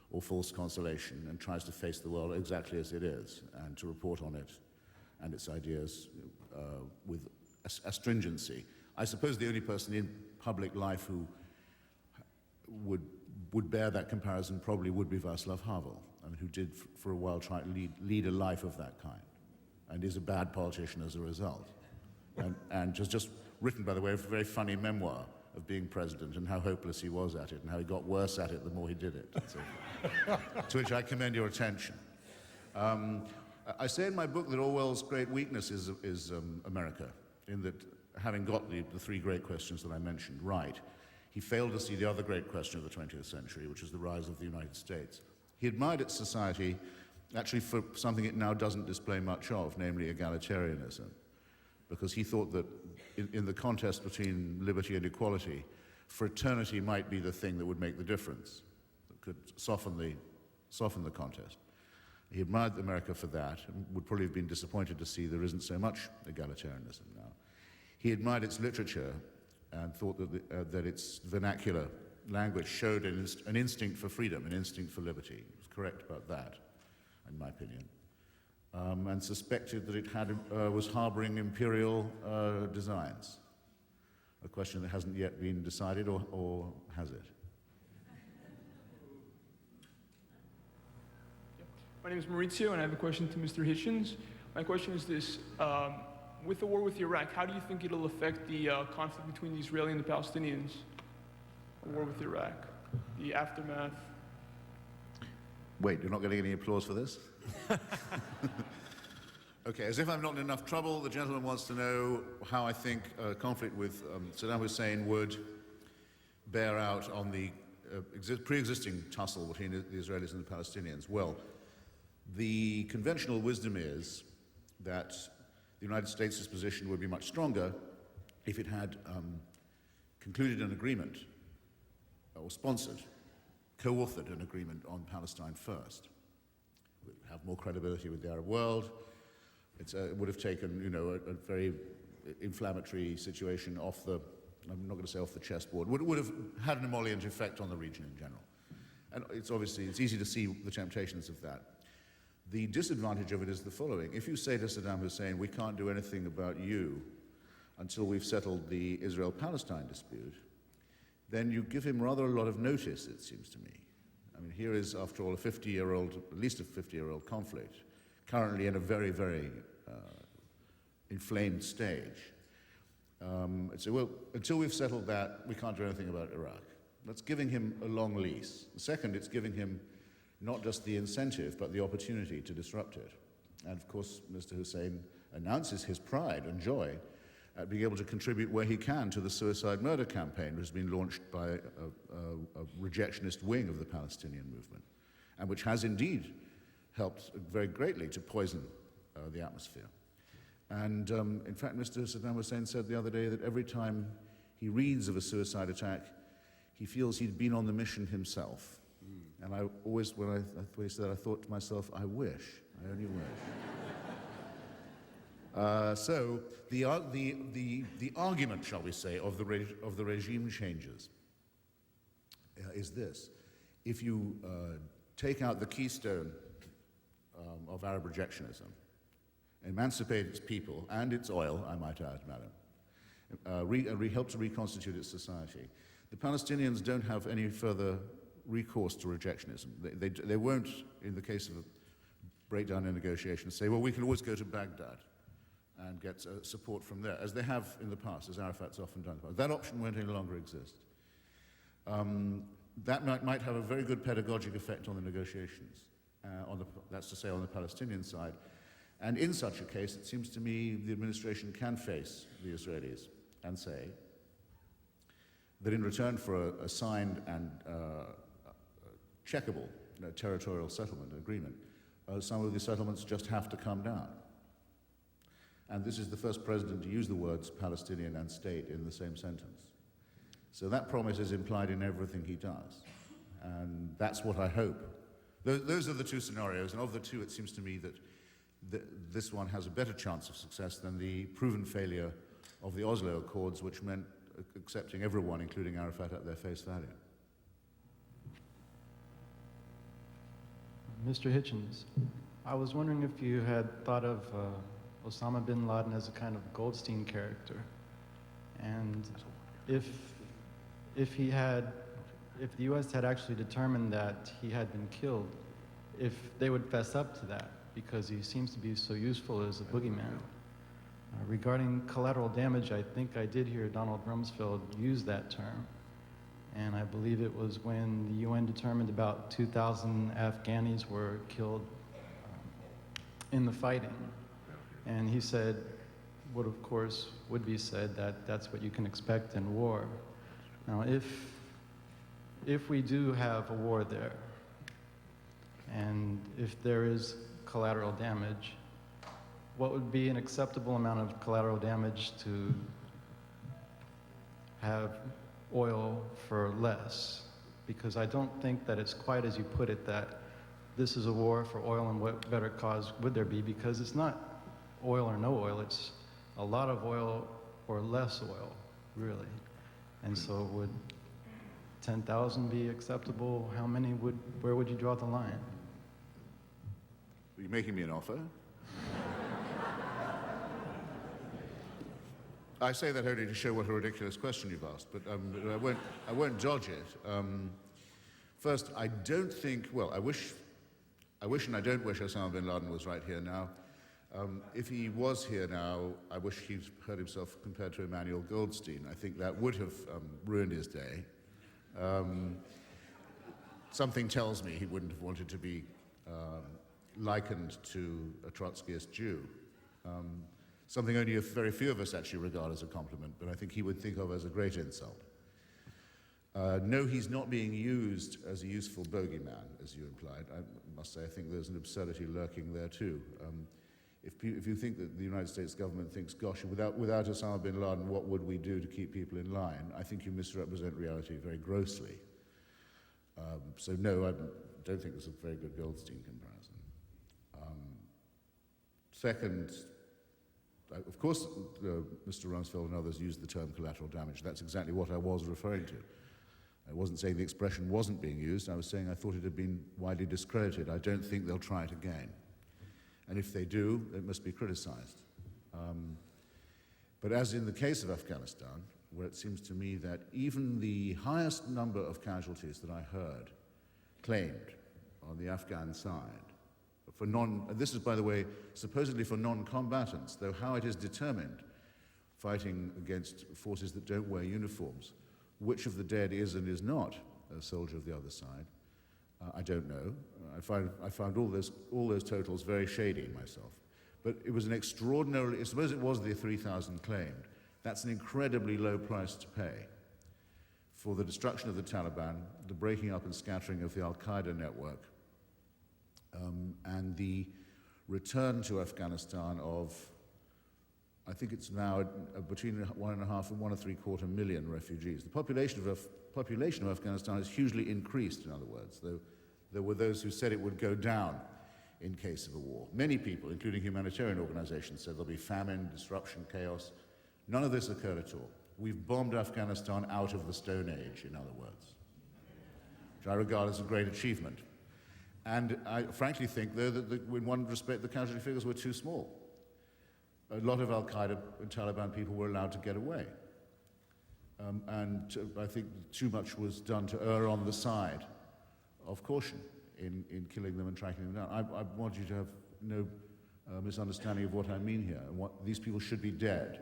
or false consolation, and tries to face the world exactly as it is, and to report on it and its ideas with astringency. I suppose the only person in public life who would bear that comparison probably would be Václav Havel, and who did for a while try to lead a life of that kind, and is a bad politician as a result. And just written, by the way, a very funny memoir of being president and how hopeless he was at it and how he got worse at it the more he did it. So, to which I commend your attention. I say in my book that Orwell's great weakness is America, in that having got the three great questions that I mentioned right, he failed to see the other great question of the 20th century, which is the rise of the United States. He admired its society actually for something it now doesn't display much of, namely egalitarianism, because he thought that in the contest between liberty and equality, fraternity might be the thing that would make the difference, that could soften the contest. He admired America for that, and would probably have been disappointed to see there isn't so much egalitarianism now. He admired its literature and thought that its vernacular language showed an instinct for freedom, an instinct for liberty. He was correct about that, in my opinion. And suspected that it was harboring imperial designs. A question that hasn't yet been decided, or has it? My name is Maurizio, and I have a question to Mr. Hitchens. My question is this. With the war with Iraq, how do you think it'll affect the conflict between the Israeli and the Palestinians? The war with Iraq, the aftermath. Wait, you're not getting any applause for this? Okay, as if I'm not in enough trouble, the gentleman wants to know how I think conflict with Saddam Hussein would bear out on the pre-existing tussle between the Israelis and the Palestinians. Well, the conventional wisdom is that the United States' position would be much stronger if it had concluded an agreement, or sponsored, co-authored an agreement on Palestine first. It would have more credibility with the Arab world. It would have taken, a very inflammatory situation off the, I'm not going to say off the chessboard, would have had an emollient effect on the region in general. And it's easy to see the temptations of that. The disadvantage of it is the following. If you say to Saddam Hussein, we can't do anything about you until we've settled the Israel-Palestine dispute, then you give him rather a lot of notice, it seems to me. I mean, here is, after all, at least a 50-year-old conflict, currently in a very, very inflamed stage. So, well, until we've settled that, we can't do anything about Iraq. That's giving him a long lease. The second, it's giving him not just the incentive, but the opportunity to disrupt it. And of course, Mr. Hussein announces his pride and joy at being able to contribute where he can to the suicide murder campaign, which has been launched by a rejectionist wing of the Palestinian movement, and which has indeed helped very greatly to poison the atmosphere. And in fact, Mr. Saddam Hussein said the other day that every time he reads of a suicide attack, he feels he'd been on the mission himself. And I always, when he said that, I thought to myself, I only wish. So the argument, shall we say, of the regime changes is this: if you take out the keystone of Arab rejectionism, emancipate its people and its oil, I might add, madam, help to reconstitute its society, the Palestinians don't have any further recourse to rejectionism. They won't, in the case of a breakdown in negotiations, say, well, we can always go to Baghdad and get support from there, as they have in the past, as Arafat's often done. That option won't any longer exist. That might have a very good pedagogic effect on the negotiations, that's to say, on the Palestinian side. And in such a case, it seems to me the administration can face the Israelis and say that in return for a signed and checkable territorial settlement agreement, some of the settlements just have to come down. And this is the first president to use the words Palestinian and state in the same sentence. So that promise is implied in everything he does. And that's what I hope. Those are the two scenarios, and of the two, it seems to me that this one has a better chance of success than the proven failure of the Oslo Accords, which meant accepting everyone, including Arafat, at their face value. Mr. Hitchens, I was wondering if you had thought of Osama bin Laden as a kind of Goldstein character, and if the U.S. had actually determined that he had been killed, if they would fess up to that, because he seems to be so useful as a boogeyman. Regarding collateral damage, I think I did hear Donald Rumsfeld use that term, and I believe it was when the UN determined about 2,000 Afghanis were killed in the fighting. And he said, what of course would be said, that that's what you can expect in war. Now, if we do have a war there, and if there is collateral damage, what would be an acceptable amount of collateral damage to have oil for less? Because I don't think that it's quite as you put it, that this is a war for oil, and what better cause would there be? Because it's not oil or no oil, it's a lot of oil or less oil, really. And so would 10,000 be acceptable? How many where would you draw the line? Are you making me an offer? I say that only to show what a ridiculous question you've asked, but I won't dodge it. First, I don't think, well, I wish and I don't wish Osama bin Laden was right here now. If he was here now, I wish he'd heard himself compared to Emmanuel Goldstein. I think that would have ruined his day. Something tells me he wouldn't have wanted to be likened to a Trotskyist Jew. Something only a very few of us actually regard as a compliment, but I think he would think of as a great insult. No, he's not being used as a useful bogeyman, as you implied. I must say I think there's an absurdity lurking there too. If you think that the United States government thinks, gosh, without Osama bin Laden, what would we do to keep people in line? I think you misrepresent reality very grossly. So no, I don't think it's a very good Goldstein comparison. Second, of course, Mr. Rumsfeld and others used the term collateral damage. That's exactly what I was referring to. I wasn't saying the expression wasn't being used. I was saying I thought it had been widely discredited. I don't think they'll try it again. And if they do, it must be criticized. But as in the case of Afghanistan, where it seems to me that even the highest number of casualties that I heard claimed on the Afghan side, this is, by the way, supposedly for non-combatants, though how it is determined, fighting against forces that don't wear uniforms, which of the dead is and is not a soldier of the other side, I don't know. I found all those totals very shady myself. But it was an extraordinarily, suppose it was the 3,000 claimed, that's an incredibly low price to pay for the destruction of the Taliban, the breaking up and scattering of the Al-Qaeda network, and the return to Afghanistan of, I think it's now between 1.5 and 1.75 million refugees. The population of Afghanistan has hugely increased, in other words, though there were those who said it would go down in case of a war. Many people, including humanitarian organizations, said there'll be famine, disruption, chaos. None of this occurred at all. We've bombed Afghanistan out of the Stone Age, in other words, which I regard as a great achievement. And I frankly think, though, that in one respect the casualty figures were too small. A lot of Al-Qaeda and Taliban people were allowed to get away. I think too much was done to err on the side of caution in killing them and tracking them down. I want you to have no misunderstanding of what I mean here. These people should be dead,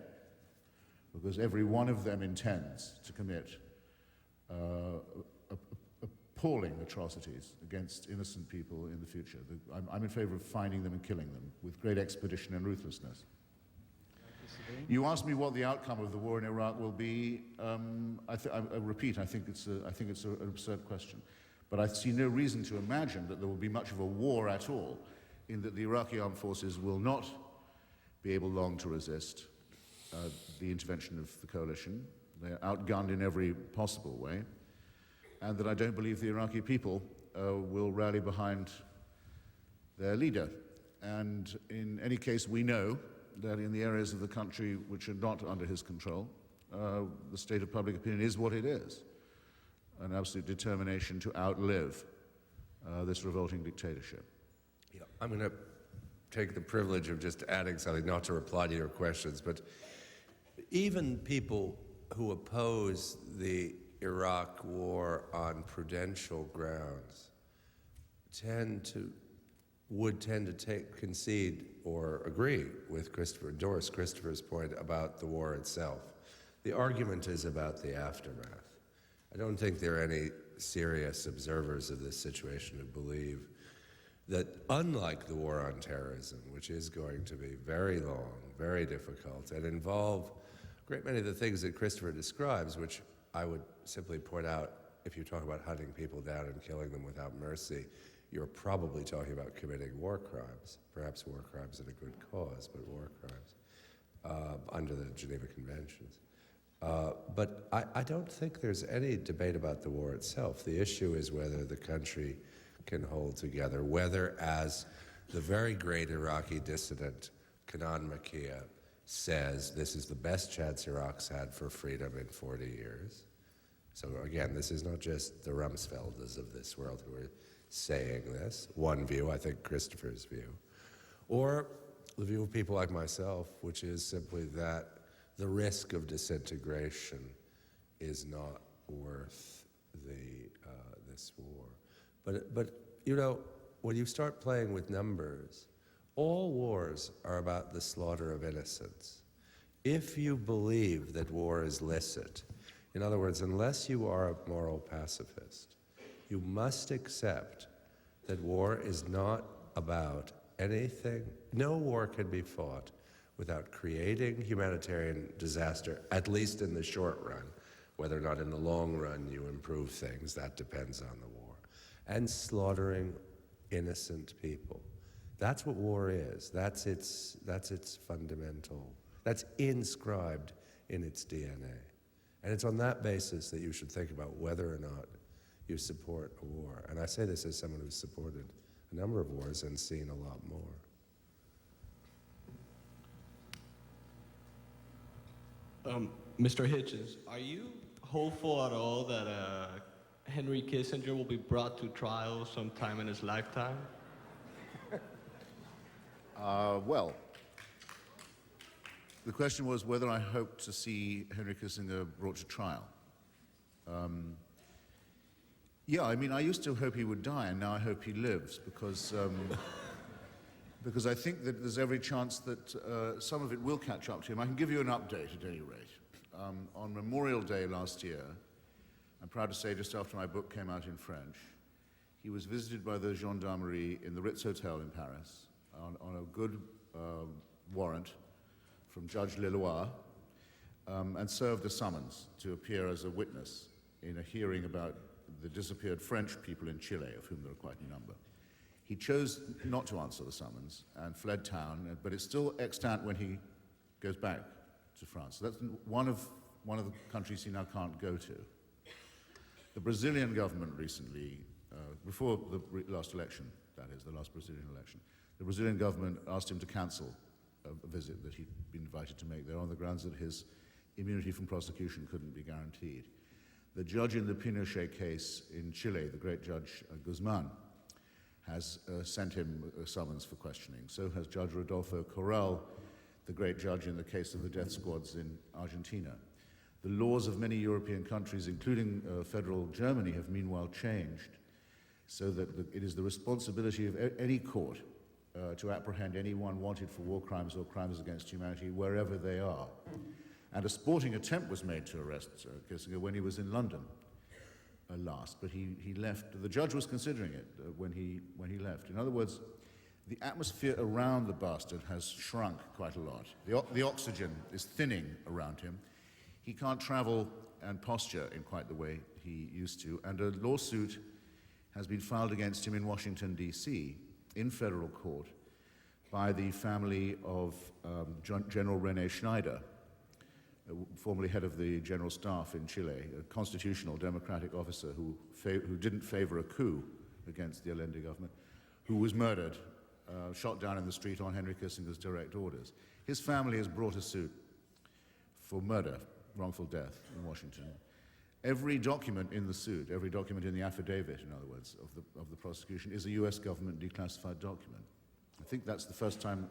because every one of them intends to commit appalling atrocities against innocent people in the future. I'm in favor of finding them and killing them with great expedition and ruthlessness. You asked me what the outcome of the war in Iraq will be. I repeat, I think it's an absurd question. But I see no reason to imagine that there will be much of a war at all, in that the Iraqi armed forces will not be able long to resist the intervention of the coalition. They're outgunned in every possible way. And that I don't believe the Iraqi people will rally behind their leader. And in any case, we know that in the areas of the country which are not under his control, the state of public opinion is what it is. An absolute determination to outlive this revolting dictatorship. Yeah, I'm going to take the privilege of just adding something, not to reply to your questions, but even people who oppose the Iraq war on prudential grounds would tend to concede or agree with endorse Christopher's point about the war itself. The argument is about the aftermath. I don't think there are any serious observers of this situation who believe that, unlike the war on terrorism, which is going to be very long, very difficult, and involve a great many of the things that Christopher describes, which I would simply point out, if you talk about hunting people down and killing them without mercy, you're probably talking about committing war crimes, perhaps war crimes in a good cause, but war crimes under the Geneva Conventions. But I don't think there's any debate about the war itself. The issue is whether the country can hold together, whether, as the very great Iraqi dissident Kanan Makia says, this is the best chance Iraq's had for freedom in 40 years. So again, this is not just the Rumsfelders of this world who are saying this. One view, I think Christopher's view. Or the view of people like myself, which is simply that the risk of disintegration is not worth this war. But you know, when you start playing with numbers, all wars are about the slaughter of innocents. If you believe that war is licit, in other words, unless you are a moral pacifist, you must accept that war is not about anything. No war can be fought without creating humanitarian disaster, at least in the short run. Whether or not in the long run you improve things, that depends on the war. And slaughtering innocent people. That's what war is. That's its fundamental, that's inscribed in its DNA. And it's on that basis that you should think about whether or not you support a war. And I say this as someone who's supported a number of wars and seen a lot more. Mr. Hitchens, are you hopeful at all that Henry Kissinger will be brought to trial sometime in his lifetime? Well, the question was whether I hope to see Henry Kissinger brought to trial. Yeah, I mean, I used to hope he would die, and now I hope he lives, because I think that there's every chance that some of it will catch up to him. I can give you an update at any rate. On Memorial Day last year, I'm proud to say just after my book came out in French, he was visited by the gendarmerie in the Ritz Hotel in Paris on a good warrant from Judge Leloir, and served a summons to appear as a witness in a hearing about the disappeared French people in Chile, of whom there are quite a number. He chose not to answer the summons and fled town, but it's still extant when he goes back to France. So that's one of the countries he now can't go to. The Brazilian government recently, before the last election, that is, the last Brazilian election, the Brazilian government asked him to cancel a visit that he'd been invited to make there on the grounds that his immunity from prosecution couldn't be guaranteed. The judge in the Pinochet case in Chile, the great Judge Guzman, has sent him a summons for questioning. So has Judge Rodolfo Corral, the great judge in the case of the death squads in Argentina. The laws of many European countries, including federal Germany, have meanwhile changed so that it is the responsibility of any court to apprehend anyone wanted for war crimes or crimes against humanity wherever they are. And a sporting attempt was made to arrest Kissinger when he was in London last, but he left. The judge was considering it when he left. In other words, the atmosphere around the bastard has shrunk quite a lot. The oxygen is thinning around him. He can't travel and posture in quite the way he used to, and a lawsuit has been filed against him in Washington, D.C., in federal court, by the family of General René Schneider, formerly head of the General Staff in Chile, a constitutional democratic officer who didn't favor a coup against the Allende government, who was murdered, shot down in the street on Henry Kissinger's direct orders. His family has brought a suit for murder, wrongful death, in Washington. Every document in the suit, every document in the affidavit, in other words, of the prosecution, is a U.S. government declassified document. I think that's the first time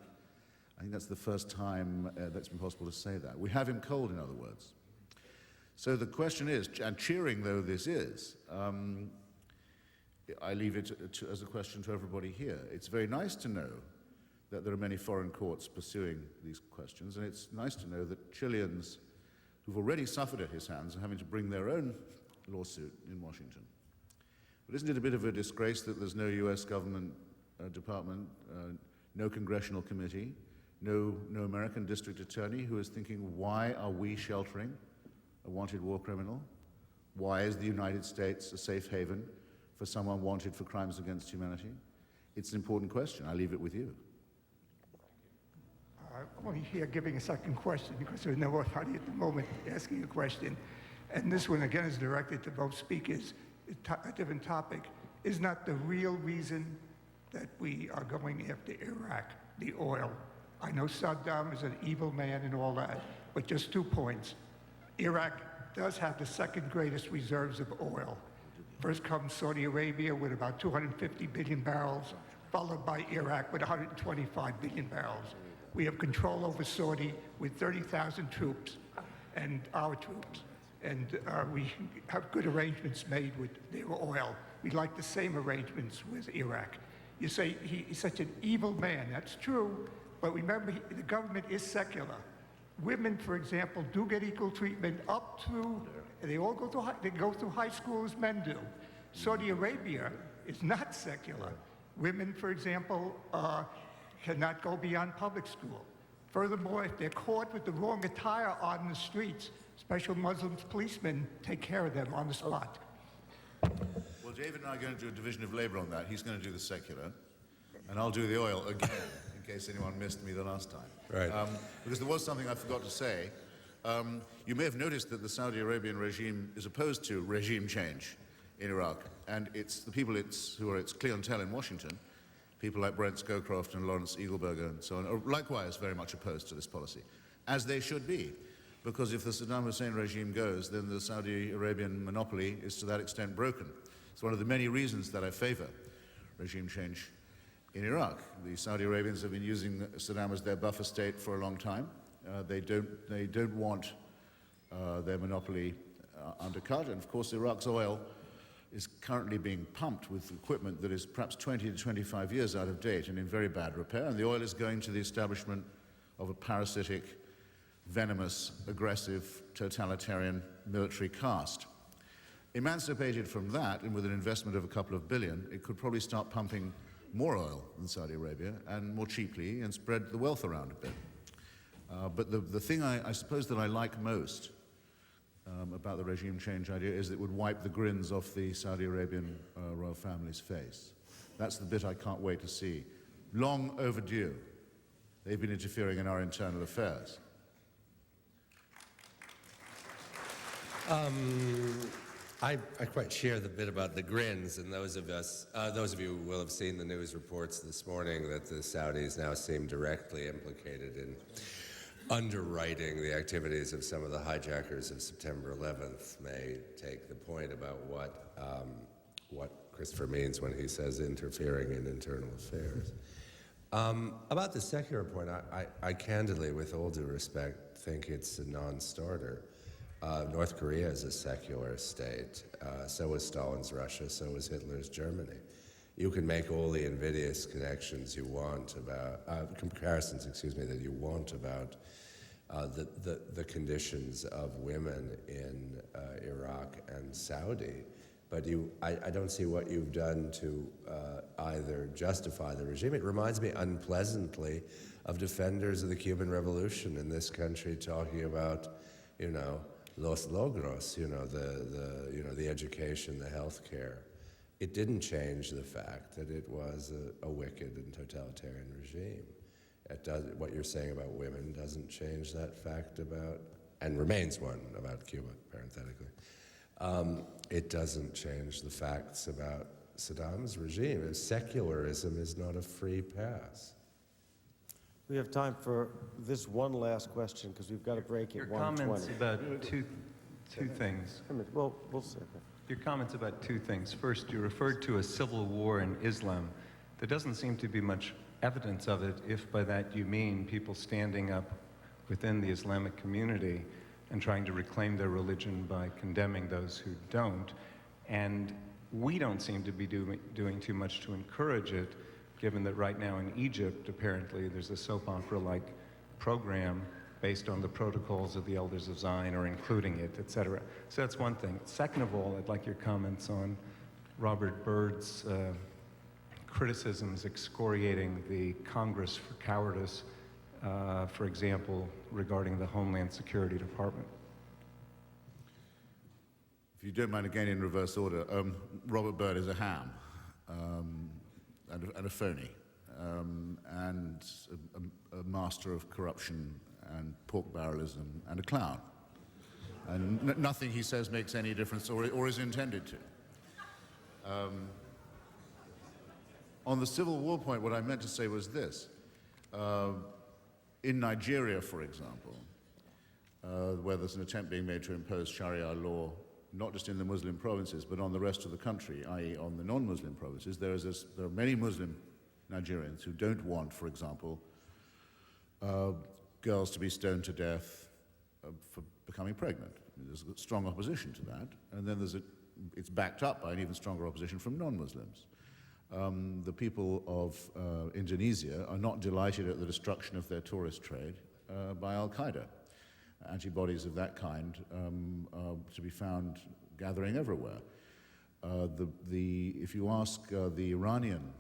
that's been possible to say that. We have him cold, in other words. So the question is, and cheering though this is, I leave it as a question to everybody here. It's very nice to know that there are many foreign courts pursuing these questions, and it's nice to know that Chileans who've already suffered at his hands are having to bring their own lawsuit in Washington. But isn't it a bit of a disgrace that there's no U.S. government department, no congressional committee, no American district attorney who is thinking, why are we sheltering a wanted war criminal? Why is the United States a safe haven for someone wanted for crimes against humanity? It's an important question. I leave it with you. I'm only here giving a second question because there's no authority at the moment asking a question. And this one, again, is directed to both speakers. A different topic. Is not the real reason that we are going after Iraq the oil? I know Saddam is an evil man and all that, but just 2 points. Iraq does have the second greatest reserves of oil. First comes Saudi Arabia with about 250 billion barrels, followed by Iraq with 125 billion barrels. We have control over Saudi with 30,000 troops and our troops. And we have good arrangements made with their oil. We like the same arrangements with Iraq. You say he's such an evil man. That's true, but remember, the government is secular. Women, for example, do get equal treatment up to, they all go through high school as men do. Saudi Arabia is not secular. Women, for example, cannot go beyond public school. Furthermore, if they're caught with the wrong attire on the streets, special Muslim policemen take care of them on the spot. Well, David and I are going to do a division of labor on that. He's going to do the secular, and I'll do the oil again, in case anyone missed me the last time. Right. Because there was something I forgot to say. You may have noticed that the Saudi Arabian regime is opposed to regime change in Iraq, and it's the people who are its clientele in Washington, people like Brent Scowcroft and Lawrence Eagleberger and so on, are likewise very much opposed to this policy, as they should be, because if the Saddam Hussein regime goes, then the Saudi Arabian monopoly is to that extent broken. It's one of the many reasons that I favor regime change in Iraq. The Saudi Arabians have been using Saddam as their buffer state for a long time. They don't want their monopoly undercut, and of course Iraq's oil is currently being pumped with equipment that is perhaps 20 to 25 years out of date and in very bad repair, and the oil is going to the establishment of a parasitic, venomous, aggressive, totalitarian military caste. Emancipated from that, and with an investment of a couple of billion, it could probably start pumping more oil than Saudi Arabia, and more cheaply, and spread the wealth around a bit. But the thing I suppose that I like most about the regime change idea is that it would wipe the grins off the Saudi Arabian royal family's face. That's the bit I can't wait to see. Long overdue. They've been interfering in our internal affairs. I quite share the bit about the grins, and those of you who will have seen the news reports this morning that the Saudis now seem directly implicated in underwriting the activities of some of the hijackers of September 11th may take the point about what Christopher means when he says interfering in internal affairs. About the secular point, I candidly, with all due respect, think it's a non-starter. North Korea is a secular state. So was Stalin's Russia, so was Hitler's Germany. You can make all the invidious connections you want about, comparisons, that you want about the conditions of women in Iraq and Saudi, but I don't see what you've done to either justify the regime. It reminds me unpleasantly of defenders of the Cuban Revolution in this country talking about, los logros, the education, the health care. It didn't change the fact that it was a wicked and totalitarian regime. What you're saying about women doesn't change that fact about, and remains one about Cuba, parenthetically. It doesn't change the facts about Saddam's regime. Secularism is not a free pass. We have time for this one last question because we've got a break at 1:20. Your comments about two things. Well, we'll see. Your comments about two things. First, you referred to a civil war in Islam. There doesn't seem to be much evidence of it, if by that you mean people standing up within the Islamic community and trying to reclaim their religion by condemning those who don't. And we don't seem to be doing too much to encourage it, given that right now in Egypt, apparently, there's a soap opera-like program based on the protocols of the Elders of Zion, or including it, etc. So that's one thing. Second of all, I'd like your comments on Robert Byrd's criticisms excoriating the Congress for cowardice, for example, regarding the Homeland Security Department. If you don't mind, again in reverse order, Robert Byrd is a ham and a phony, and a master of corruption and pork barrelism and a clown. And nothing he says makes any difference or is intended to. On the Civil War point, what I meant to say was this. In Nigeria, for example, where there's an attempt being made to impose Sharia law, not just in the Muslim provinces, but on the rest of the country, i.e. on the non-Muslim provinces, there are many Muslim Nigerians who don't want, for example, girls to be stoned to death for becoming pregnant. There's a strong opposition to that, and then it's backed up by an even stronger opposition from non-Muslims. The people of Indonesia are not delighted at the destruction of their tourist trade by Al-Qaeda. Antibodies of that kind are to be found gathering everywhere. If you ask the Iranian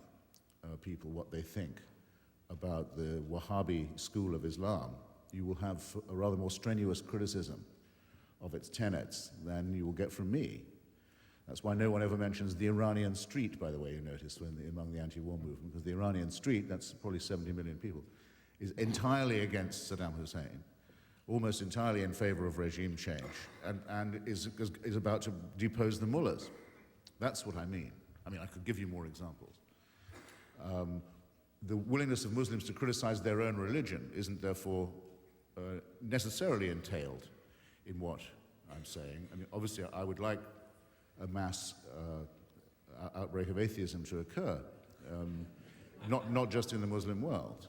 people what they think about the Wahhabi school of Islam, you will have a rather more strenuous criticism of its tenets than you will get from me. That's why no one ever mentions the Iranian street, by the way, you notice, among the anti-war movement, because the Iranian street, that's probably 70 million people, is entirely against Saddam Hussein, almost entirely in favor of regime change, and is about to depose the mullahs. That's what I mean. I mean, I could give you more examples. The willingness of Muslims to criticize their own religion isn't therefore necessarily entailed in what I'm saying. I mean, obviously, I would like a mass outbreak of atheism to occur, not just in the Muslim world,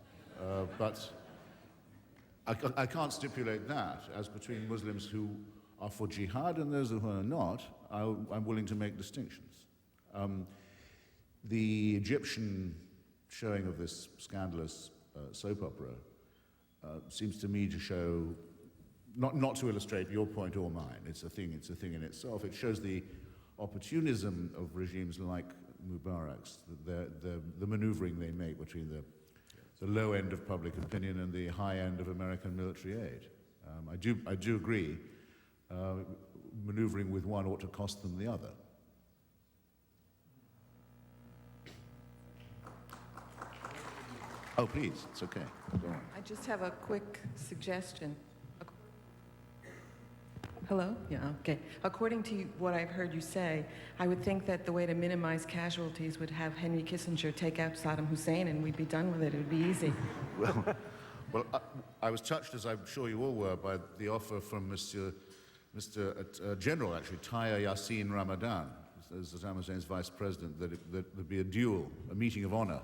but I can't stipulate that as between Muslims who are for jihad and those who are not. I'm willing to make distinctions. The Egyptian showing of this scandalous soap opera seems to me to show, not to illustrate your point or mine, it's a thing in itself. It shows the opportunism of regimes like Mubarak's, the maneuvering they make between the low end of public opinion and the high end of American military aid. I do agree, maneuvering with one ought to cost them the other. Oh, please, it's okay. Go on. I just have a quick suggestion. Hello? Yeah, okay. According to what I've heard you say, I would think that the way to minimize casualties would have Henry Kissinger take out Saddam Hussein and we'd be done with it. It would be easy. Well, I was touched, as I'm sure you all were, by the offer from Mr. General, actually, Tayyar Yassin Ramadan, Saddam Hussein's vice president, that there'd be a duel, a meeting of honor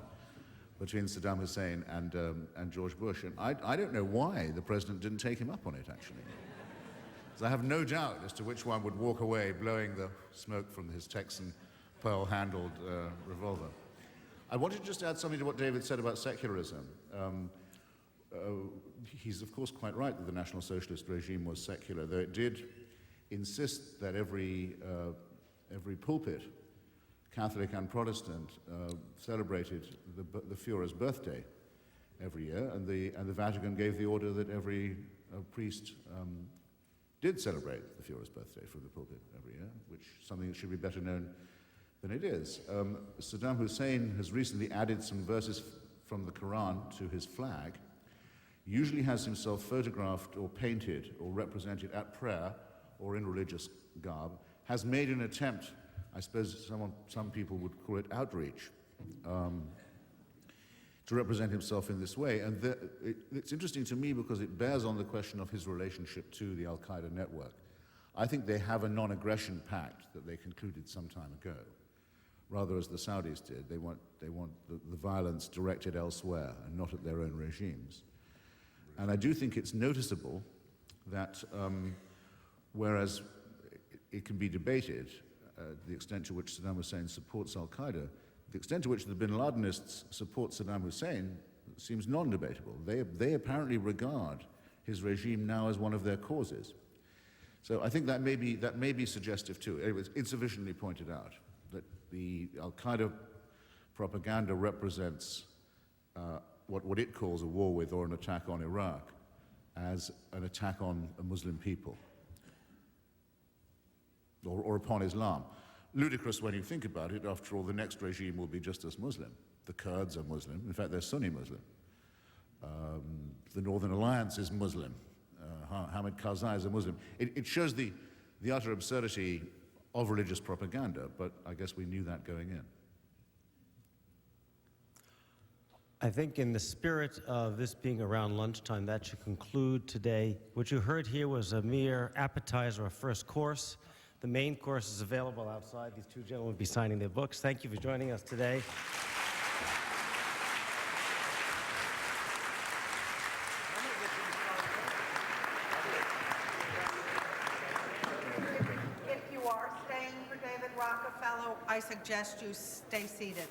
between Saddam Hussein and George Bush. And I don't know why the president didn't take him up on it, actually. So I have no doubt as to which one would walk away blowing the smoke from his Texan pearl-handled revolver. I wanted to just add something to what David said about secularism. He's, of course, quite right that the National Socialist regime was secular, though it did insist that every pulpit, Catholic and Protestant, celebrated the Führer's birthday every year, and the Vatican gave the order that every priest did celebrate the Führer's birthday from the pulpit every year, which is something that should be better known than it is. Saddam Hussein has recently added some verses from the Quran to his flag, usually has himself photographed or painted or represented at prayer or in religious garb, has made an attempt, I suppose some people would call it outreach, to represent himself in this way. And it's interesting to me because it bears on the question of his relationship to the Al-Qaeda network. I think they have a non-aggression pact that they concluded some time ago, rather as the Saudis did. They want the violence directed elsewhere and not at their own regimes. And I do think it's noticeable that whereas it can be debated the extent to which Saddam Hussein supports Al-Qaeda, the extent to which the bin Ladenists support Saddam Hussein seems non-debatable. They apparently regard his regime now as one of their causes. So I think that may be suggestive too. Anyway, it's insufficiently pointed out that the Al-Qaeda propaganda represents what it calls a war with or an attack on Iraq as an attack on a Muslim people or upon Islam. Ludicrous when you think about it. After all, the next regime will be just as Muslim. The Kurds are Muslim. In fact, they're Sunni Muslim. The Northern Alliance is Muslim. Hamid Karzai is a Muslim. It shows the utter absurdity of religious propaganda, but I guess we knew that going in. I think in the spirit of this being around lunchtime, that should conclude today. What you heard here was a mere appetizer, a first course. The main course is available outside. These two gentlemen will be signing their books. Thank you for joining us today. If you are staying for David Rockefeller, I suggest you stay seated.